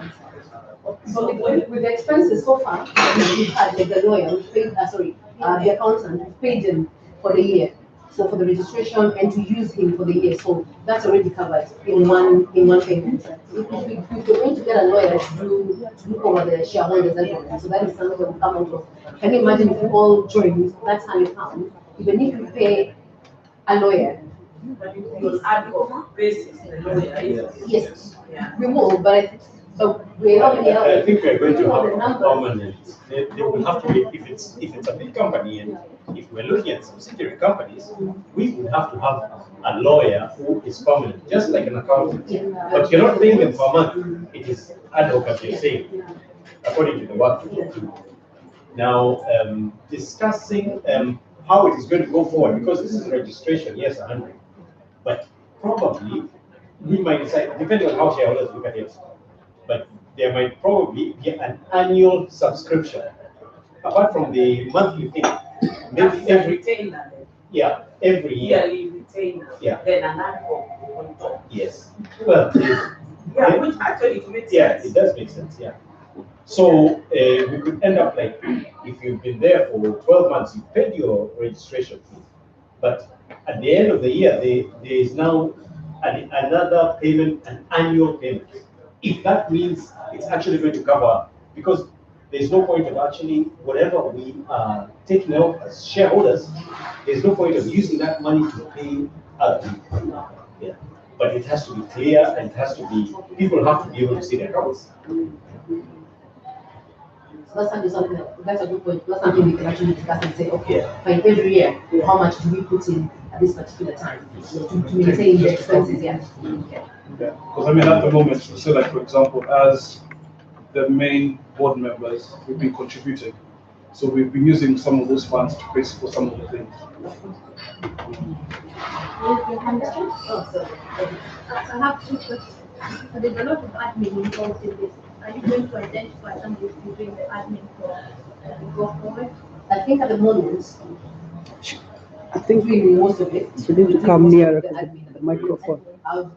So with the expenses so far, we've had like the lawyer, we've paid, the accountant, we've paid him for the year. So for the registration and to use him for the year. So that's already covered in one payment. If we're going to get a lawyer to look over the shareholders, so that is something that will come out of. Can you imagine if you all join, that's £100. Even if you pay a lawyer. But you will ad hoc basis, the lawyer. Yes, we will, but we're not really. I think we're going to have a permanent. They will have to be, if it's a big company, and if we're looking at subsidiary companies, we would have to have a lawyer who is permanent, just like an accountant. But you're not paying them per month. It is ad hoc, as you're saying, according to the work you do. Now, discussing how it is going to go forward, because this is registration, yes, 100, but probably we might decide, depending on how shareholders look at it, but there might probably be an annual subscription, apart from the monthly thing. Maybe every retainer. Yeah, every year. Yearly retainer. Yeah. Then an ad hoc on top. Yes. Well, yeah, which actually makes sense. Yeah, it does make sense. Yeah. So we could end up like, if you've been there for 12 months, you paid your registration fee, but at the end of the year, there is now another payment, an annual payment. If that means it's actually going to cover, because there's no point of actually, whatever we are taking out as shareholders, there's no point of using that money to pay other people. Yeah. But it has to be clear, and it has to be, people have to be able to see their accounts. So that's a good point. That's something we can actually discuss and say, okay, fine, every year, how much do we put in at this particular time to maintain the expenses? Yeah. Because I mean, at the moment, so like for example, as the main board members, we've been contributing, so we've been using some of those funds to pay for some of the things. I have two questions. There's a lot of admin involved in this. Are you going to identify somebody who's doing the admin for go forward? I think at the moment, I think we do most of it. You need to come nearer to the microphone. I've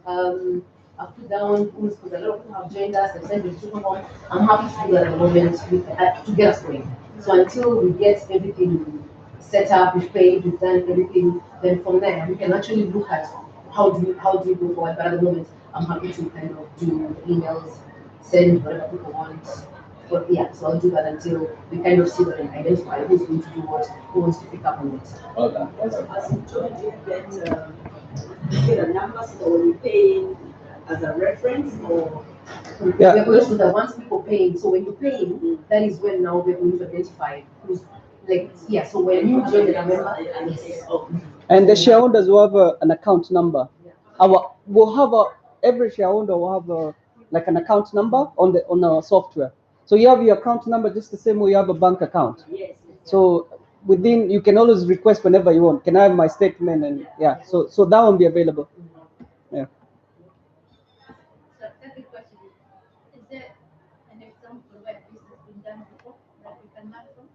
put down because a lot of people have joined us and sent registration form. I'm happy to do that at the moment to get us going. So until we get everything set up, we've paid, we've done everything, then from there we can actually look at how do we go forward. But at the moment, I'm happy to kind of do emails, send whatever people want. But yeah, so I'll do that until we kind of see and identify who's going to do what, who wants to pick up on it. As you told, you get Is it a number, so we paying as a reference or? Yeah. We're going to the once people paying. So when you're paying, that is when now we're going to identify who's like, yeah. So when you join the member, yes. And the shareholders will have an account number. We'll have every shareholder will have like an account number on our software. So you have your account number just the same way you have a bank account. Yes. So you can always request whenever you want. Can I have my statement? And yeah, so that will be available. Yeah. So second question is there an example where this has been done before that we can learn from?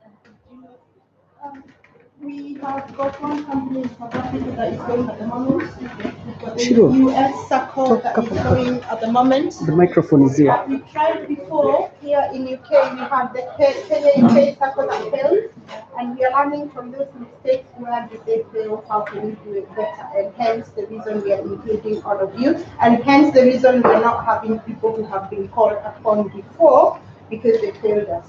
And do you know? We have got one company in South Africa that is going at the moment. We've got the Sure. US circle that is going at the moment. The microphone is here. We tried before here in UK. We have the Kenya UK circle that failed, and we are learning from those mistakes where did they fail, how can we do it better, and hence the reason we are including all of you, and hence the reason we are not having people who have been called upon before because they failed us.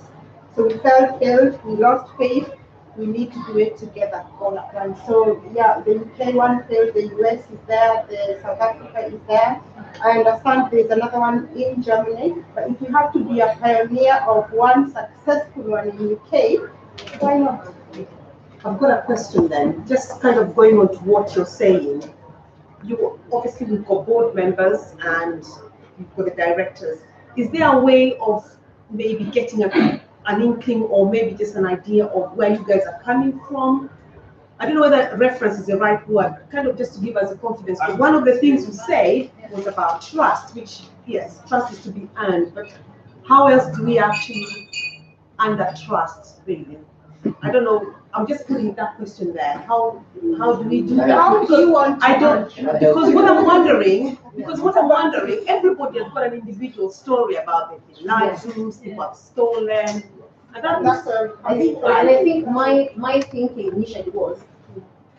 So we failed, we lost faith. We need to do it together all at once. So yeah, the UK one failed, the US is there, the South Africa is there. I understand there's another one in Germany, but if you have to be a pioneer of one successful one in UK, why not? I've got a question then, just kind of going on to what you're saying. Obviously we've got board members and you've got the directors. Is there a way of maybe getting an inkling or maybe just an idea of where you guys are coming from? I don't know whether reference is the right word, kind of just to give us a confidence. But one of the things you said was about trust, which, yes, trust is to be earned, but how else do we actually earn that trust, really? I don't know. I'm just putting that question there. How do we do that? How do you want to because what I'm wondering, everybody has got an individual story about it. Live rooms, people have stolen. And I think my thinking initially was,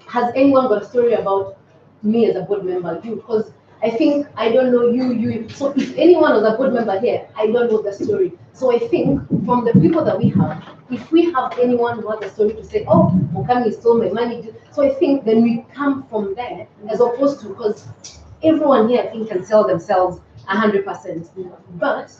has anyone got a story about me as a board member? You, because I think I don't know you. So if anyone was a board member here, I don't know the story. So I think from the people that we have, if we have anyone who has a story to say, oh, Mukami stole my money, so I think then we come from there as opposed to, because everyone here I think can sell themselves 100%, but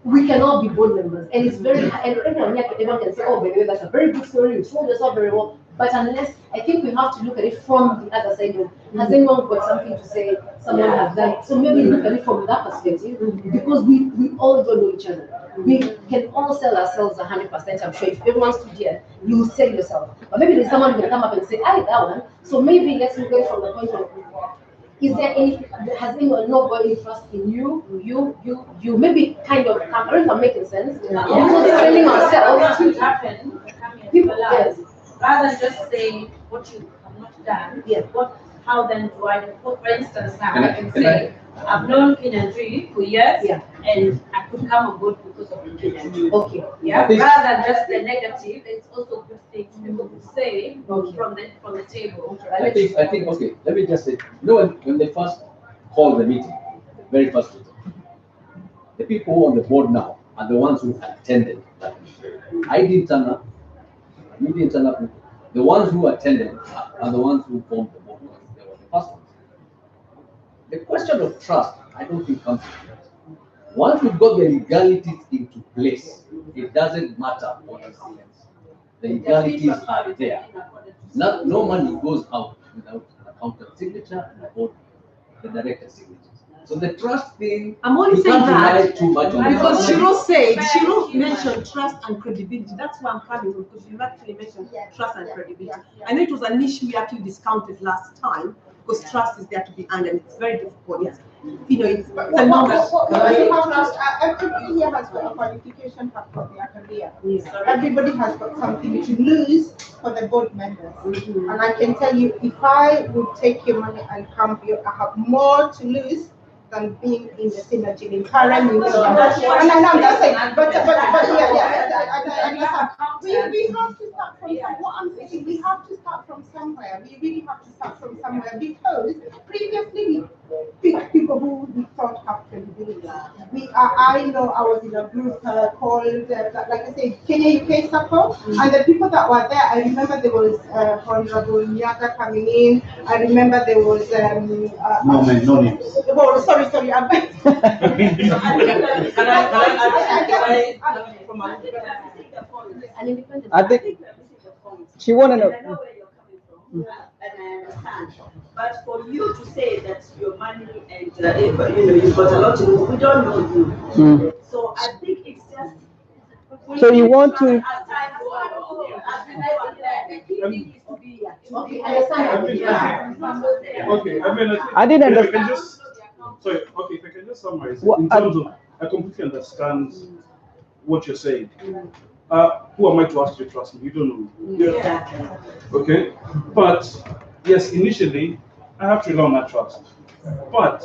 we can all be board members, and it's very and everyone can say, oh, by the way, that's a very good story, you told yourself very well. But unless, I think we have to look at it from the other side of, has anyone got something to say, someone has done? So maybe look at it from that perspective, because we all don't know each other. We can all sell ourselves 100%, I'm sure. If everyone stood here, you will sell yourself. But maybe there's someone who can come up and say, I that one. So maybe let's look at it from the point of, is there any, has anyone not got any trust in you? Maybe kind of, I don't know if I'm making sense. Because selling ourselves. What happen, people, yes, rather than just say what you have not done, yes. How then do I, for instance, now I can say, I've known Kinandri for years, yeah, and I could come on board because of Kinandri. Okay. Yeah, rather than just the negative, it's also good things people could say from the table. I think okay, let me just say, when they first called the meeting, the very first meeting, the people who are on the board now are the ones who attended that meeting. I didn't turn up, you didn't turn up. The ones who attended are the ones who formed the board. They were the first ones. The question of trust, I don't think comes into that. Once we've got the legalities into place, it doesn't matter what is the else. The legalities are there. No money goes out without an accountant signature and the director's signature. So the trust thing, I'm only saying that too much on because Shiro mentioned trust and credibility. That's why I'm coming from, because you actually mentioned trust and credibility. I know it was an issue we actually discounted last time, because trust is there to be earned and it's very difficult. It's everybody here has got a qualification for their career. Yes. Everybody has got something to lose for the board members. And I can tell you, if I would take your money and come here, I have more to lose than being in the Cynergylink current. And I'm just saying, but we have to start from somewhere. What I'm saying, we have to start from somewhere. We really have to start from somewhere, because previously we picked people who we thought have credibility. We I know I was in a group called, like I said, Kenya UK Circle, and the people that were there, I remember there was Honorable Nyaga coming in. I remember there was No names. Oh, sorry, I'm I think she wanted And I to. know where you're coming from, and I understand. But for you to say that your money and you've got a lot to do, we don't know you. Mm. So I think it's just. So you want to? As time goes on, as we go along, the key thing is to be here. Okay, understand. Okay, I mean, I didn't if I can understand. just, sorry, okay, if I can just summarize, What- in terms of, I completely understand what you're saying. Who am I to ask you to trust me? You don't know me. Exactly. Okay, but yes, initially, I have to rely on that trust. But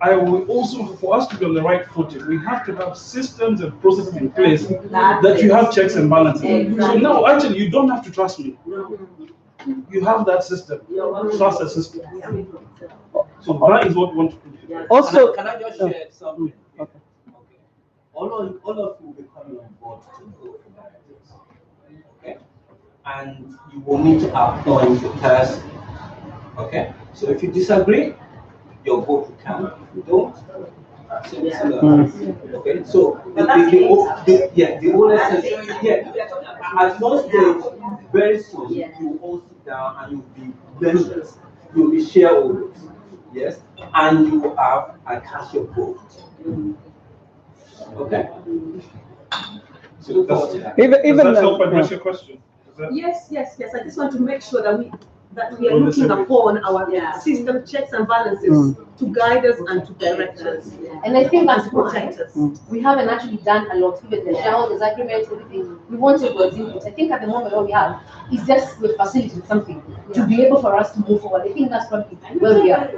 I will also, for us to be on the right footing, we have to have systems and processes in place that you have checks and balances. So now, actually, you don't have to trust me. You have that system. Trust the system. So that is what we want to do. Also, Can I just share something? Okay. All of you will be coming on board to go for directors. Okay? And you will need to appoint the person. Okay? So if you disagree, your vote will count. If you don't, okay, so the owner says, at one stage, very soon, you all sit down and you'll be members, you'll be shareholders, yes, and you will have a cast your vote. Okay? So look forward to that. Does that help address your question? Yes. I just want to make sure that we are looking upon our system checks and balances to guide us and to direct us. And I think as protect us. we haven't actually done a lot, even the shareholders agreement, everything. We want to go input. I think at the moment all we have is just we're facilitating something to be able for us to move forward. I think that's probably where we are.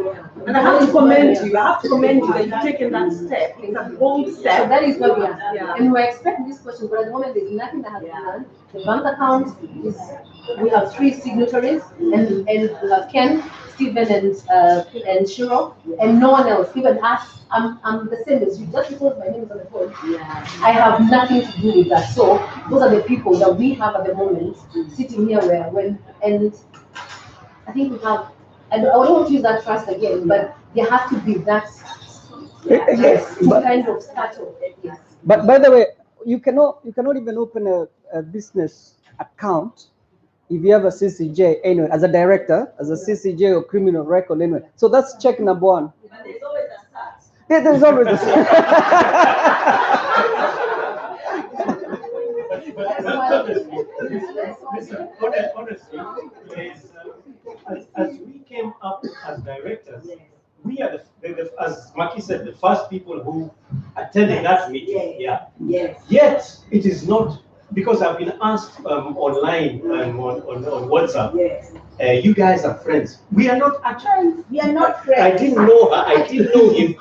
And I have to commend you. I have to commend you that you've taken that step. It's a bold So step. that is where we are. Yeah. And we're expecting this question, but at the moment there's nothing that has been done. The bank account is, we have 3 signatories, and we have Ken, Stephen, and Shiro, and no one else. Even us, I'm the same as you. Just because my name is on the phone, I have nothing to do with that. So those are the people that we have at the moment sitting here and I think we have. I don't want to use that trust again, but there has to be that. Yes, to kind of start off. Yes. But by the way, you cannot even open a business account if you have a CCJ anyway, as a director, as a CCJ or criminal record anyway. So that's check number 1. But there's always a start. Yeah, there's always a Honestly, as we came up as directors, we are as Maki said, the first people who attended that meeting. Yeah. Yes. Yet it is not, because I've been asked online on WhatsApp. Yes. You guys are friends. We are not actually. We are not friends. I didn't know her. I didn't know him.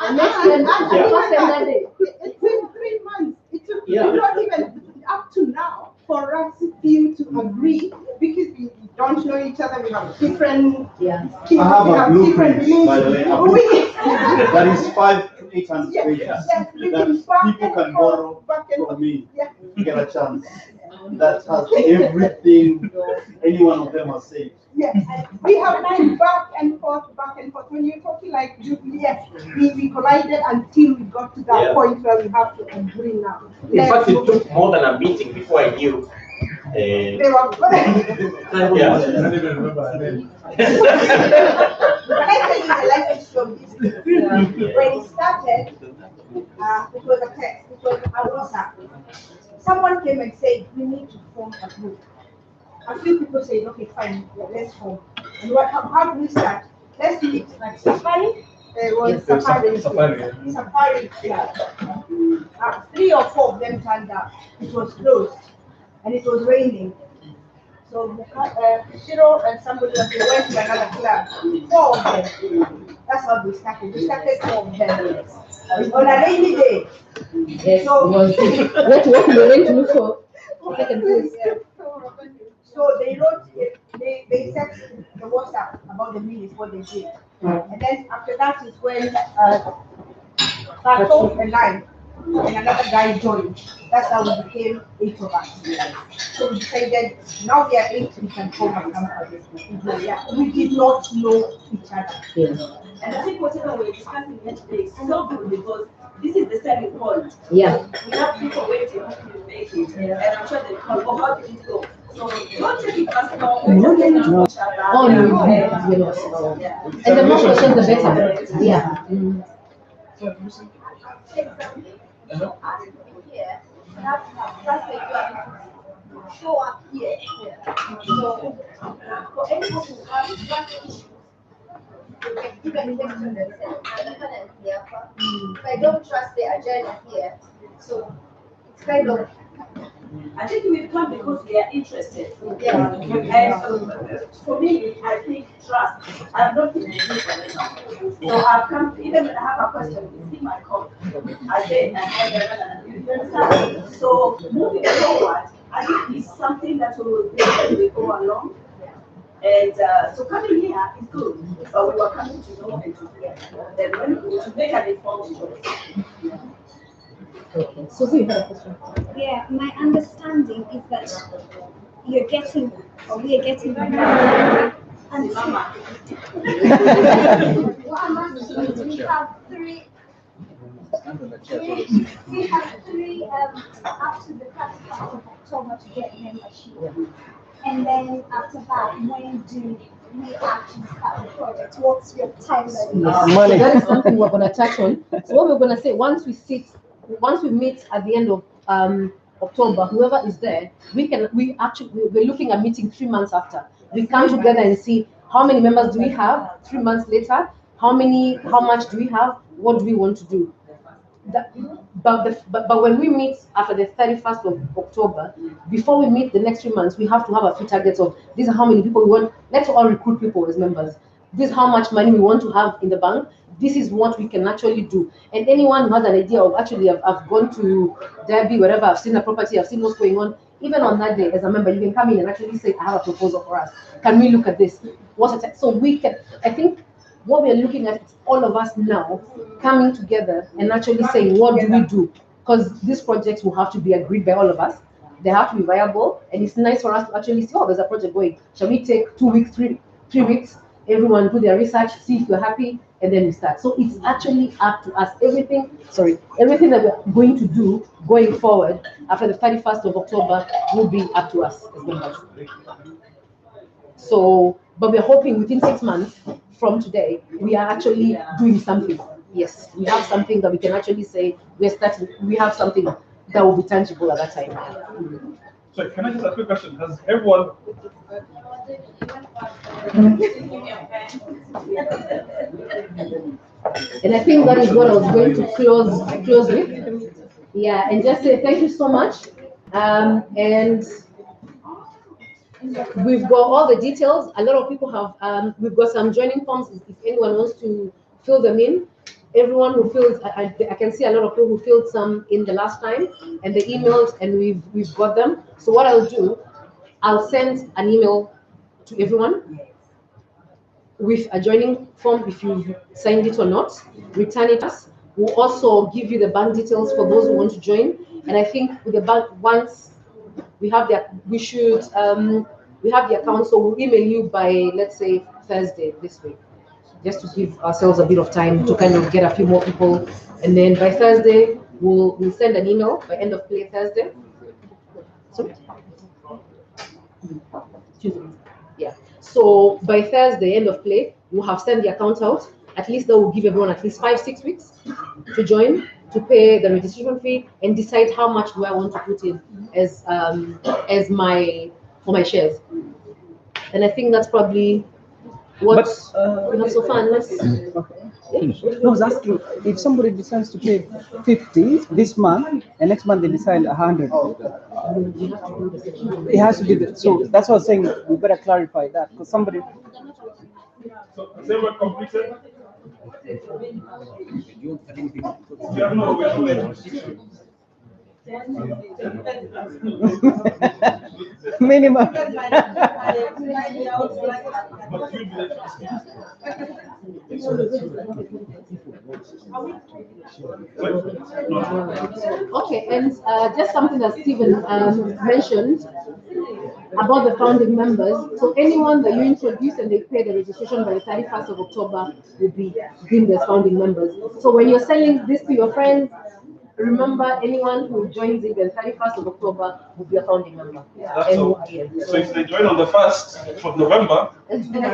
It's been 3 months. It took not even up to now for us to agree because we don't know each other. We have different. I have a blueprint, by the way. That is 500 to 800 pages that people can borrow from me if you get a chance. That has everything any one of them has said. Yes, we have gone back and forth. When you're talking like yes, we collided until we got to that point where we have to agree now. In fact, it took more than a meeting before I knew. They were good. I don't even remember her name. But I tell you the life is from this. When it started, it was a text, it was a WhatsApp. Someone came and said, we need to form a group. A few people said, okay, fine, let's form. And how do we start? Let's meet like Safari. Safari. Yeah. 3 or 4 of them turned up. It was closed. And it was raining. So Shiro and somebody else, they went to another club. 4 of them. That's how we started. We started 4 of them. On a rainy day. Yes. So, What we went to look for? Second place. So they wrote, they sent the WhatsApp about the minutes, what they did. And then after that is when Pato and I and another guy joined. That's how we became 8 of us. So we decided, now we are 8, we can form a company. Yeah, we did not know each other. And I think whatever we're discussing here today is so good because this is the starting point. Yeah. We have people waiting to make it, and I'm sure they call, oh, how did it go? So don't take it personal. We just get to know each other. Oh, Yeah. no. Yeah. And the more questions, the better. Yeah. Here, that's like you are show up here. So for anyone who has trust issues, you can question themselves. And even at here, if I don't trust the agenda here, so it's kind of I think we come because we are interested. Yeah. And for me, I think trust. I'm not in the information. So I've come, even when I have a question, it's in my call. I say, you understand? So moving forward, I think it's something that will definitely go along. And so coming here is good, but we were coming to know and to hear. Then when we to make an informed choice. Okay. Susie, you had a question? Yeah, my understanding is that you're getting, or we are getting the money. And what I'm asking is, we have three up to the 31st of October to get membership. And then after that, when do we actually start the project? What's your timeline? So that is something we're going to touch on. So what we're going to say, once we meet at the end of October, whoever is there, we're looking at meeting 3 months after. We come together and see how many members do we have 3 months later, how much do we have, what do we want to do. But when we meet after the 31st of October, before we meet the next 3 months, we have to have a few targets of these are how many people we want. Let's all recruit people as members. This is how much money we want to have in the bank. This is what we can actually do. And anyone who has an idea of actually, I've gone to Derby, wherever, I've seen a property, I've seen what's going on. Even on that day, as a member, you can come in and actually say, I have a proposal for us. Can we look at this? So we can, I think, what we are looking at is all of us now coming together and actually saying, what do we do? Because these projects will have to be agreed by all of us. They have to be viable. And it's nice for us to actually see, oh, there's a project going. Shall we take 2 weeks, three weeks? Everyone do their research, see if you're happy, and then we start. So it's actually up to us. Everything that we're going to do going forward after the 31st of October will be up to us as members. So, but we're hoping within 6 months from today, we are actually doing something. Yes, we have something that we can actually say we have something that will be tangible at that time. So can I just ask a question? Has everyone And I think that is what I was going to close with. Yeah, and just say thank you so much. And we've got all the details. A lot of people have, we've got some joining forms if anyone wants to fill them in. Everyone who filled, I can see a lot of people who filled some in the last time, and the emails, and we've got them. So what I'll do, I'll send an email to everyone with a joining form if you've signed it or not. Return it to us. We'll also give you the bank details for those who want to join. And I think with the bank, once we have we have the account, so we'll email you by, let's say, Thursday this week, just to give ourselves a bit of time to kind of get a few more people. And then by Thursday, we'll send an email by end of play Thursday. Sorry? Tuesday. Yeah. So by Thursday, end of play, we'll have sent the account out. At least that will give everyone at least 5-6 weeks to join, to pay the registration fee, and decide how much do I want to put in as for my shares. And I think that's probably what we have so far. Unless, I was asking if somebody decides to pay 50 this month and next month they decide 100. It has to be so. That's what I was saying. We better clarify that because somebody. So has everyone completed? Yeah, no, we have Minimum. Okay, and just something that Stephen mentioned about the founding members. So anyone that you introduce and they pay the registration by the 31st of October will be deemed as founding members. So when you're selling this to your friends, remember anyone who joins in the 31st of October will be a founding member. That's all. So if they join on the 1st of November, And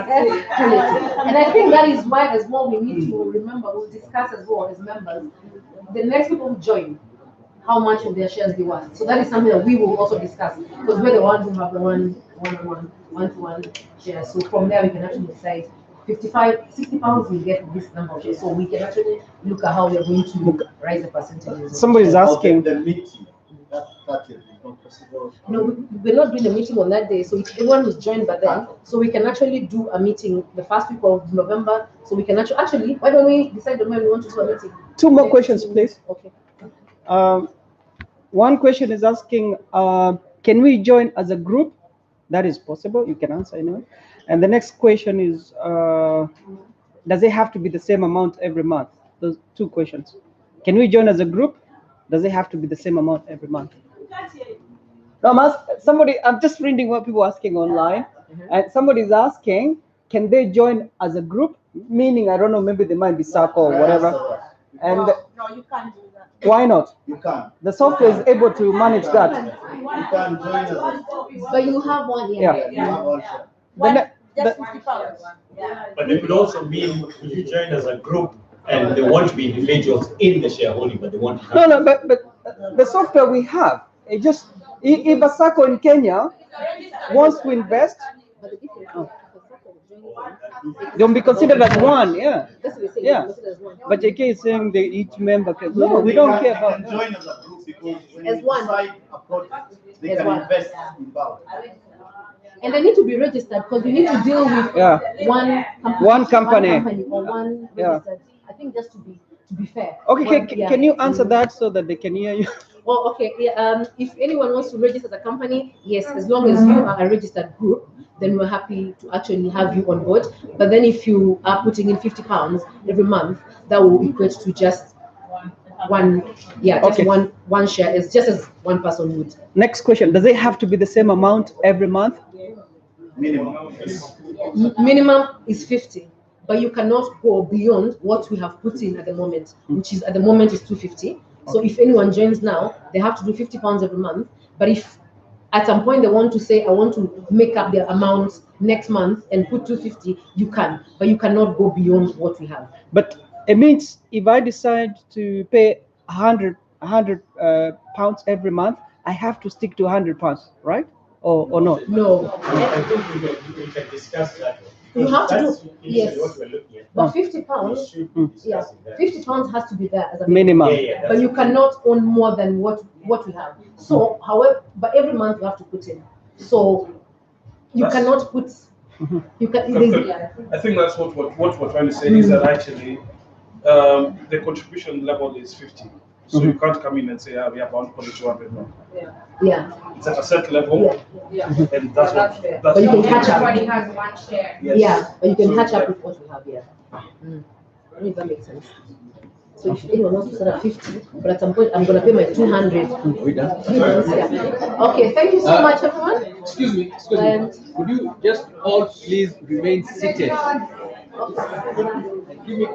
I think that is why as well we need to remember, we'll discuss as well as members, the next people who join, how much of their shares they want. So that is something that we will also discuss because we're the ones who have the one-to-one shares. So from there we can actually decide 60 pounds we get this number of shares. So we can actually look at how we are going to raise the percentages. Somebody's asking. The meeting, that is not possible. No, we're not doing a meeting on that day. So it's everyone who's joined by then. So we can actually do a meeting the first week of November. So we can actually why don't we decide when we want to do a meeting? 2 more questions, please. Okay. One question is asking, can we join as a group? That is possible. You can answer anyway. And the next question is, does it have to be the same amount every month? Those 2 questions. Can we join as a group? Does it have to be the same amount every month? No, I'm just reading what people are asking online. And somebody's asking, can they join as a group? Meaning, I don't know, maybe they might be circle or whatever. And No, you can't do that. why not? You can. The software is able to manage that. You can join us. But you have one, Yeah. You have all share. Just 50 pounds. Yeah. But it could also mean you join as a group and they want to be individuals in the shareholding, but they want to have. No, but the software we have, it just, if a circle in Kenya wants to invest, they'll be considered as one, yeah. Yeah. But JK is saying that each member can. No, we don't care about that. Join as a group because when As you one. decide a project, they As can one. invest in bulk. And they need to be registered because we need to deal with one company or one registered. I think just to be fair. Okay, can you answer that so that they can hear you? Oh, okay. Yeah, if anyone wants to register the company, yes, as long as you are a registered group, then we're happy to actually have you on board. But then if you are putting in 50 pounds every month, that will equate to just one share. It's just as one person would. Next question, does it have to be the same amount every month? Minimum. Minimum is 50, but you cannot go beyond what we have put in at the moment, which is at the moment is 250. So if anyone joins now, they have to do 50 pounds every month. But if at some point they want to say, I want to make up their amount next month and put 250, you can, but you cannot go beyond what we have. But it means if I decide to pay 100 pounds every month, I have to stick to 100 pounds, right? Or not? No. I think we can discuss that. You have to do, Yes. yes. What we're looking at. But 50 pounds, yeah, 50 pounds has to be there as a Minimum. But you cannot own more than what we have. So, however, but every month you have to put in. So you cannot put. You can. I think that's what we're trying to say is that actually the contribution level is 50. So you can't come in and say, we have 1.200 now. Yeah. It's at a set level. Yeah. And that's what. That's But you can what- catch up. Everybody has one share. Yes. Yeah, but you can So catch up like- with what we have. Yeah. I don't know if that makes sense. So if anyone wants to set up 50, but at some point I'm gonna pay my 200. We done? Yeah. Okay. Thank you so much, everyone. Excuse me. Could you just all please remain seated?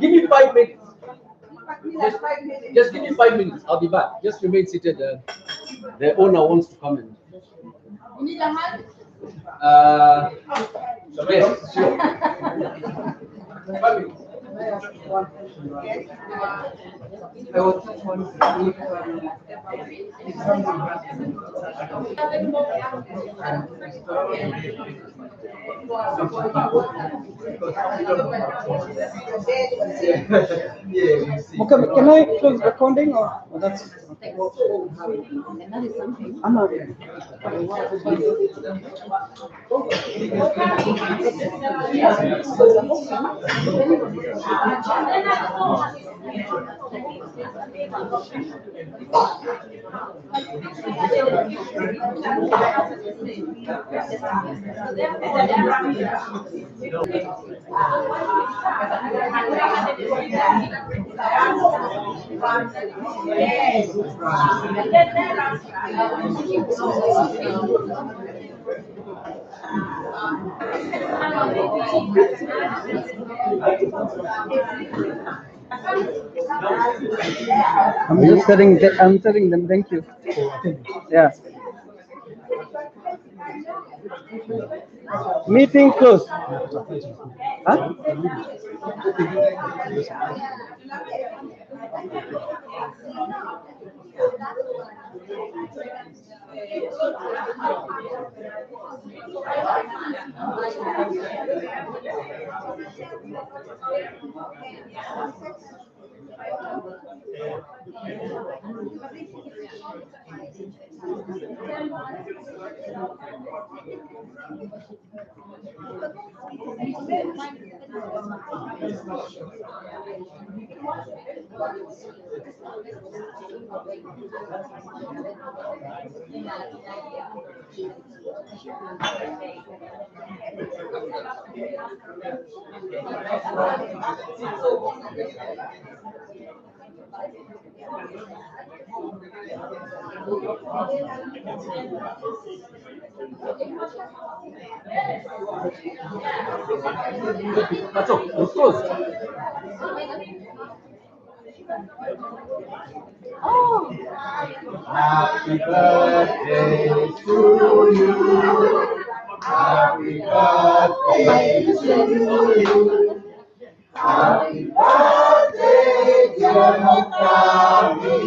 Give me 5 minutes. Just give me 5 minutes. I'll be back. Just remain seated. The owner wants to come in. You need a hand? Yes, sure. 5 minutes. Okay, can I close recording or that's And that is something. I'm not. I'm telling them thank you. Yeah. Meeting closed. Huh? That's all. It's closed. Happy birthday to you. Happy birthday to you. Happy birthday, dear Mokami.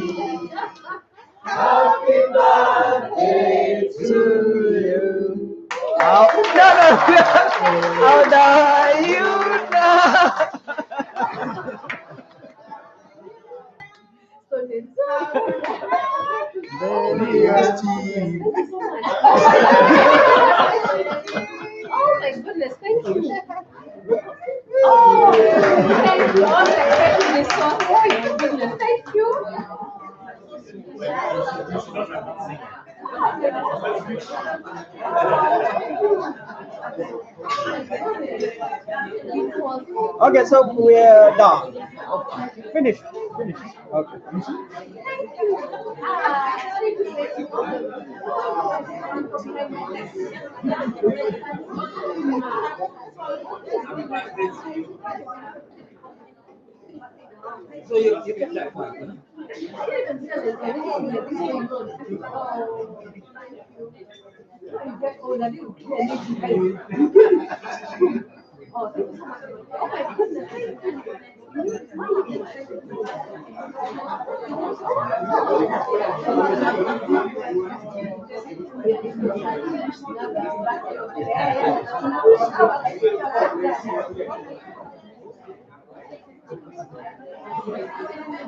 Happy birthday to you. How are you now? Dear Steve. Oh my goodness, thank you. Oh, thank you. All the expression is so, oh my goodness, thank you. Okay, so we're done. Finish. Finish. Okay. So you get that point. Oh, thank you so much. Oh my goodness, thank you.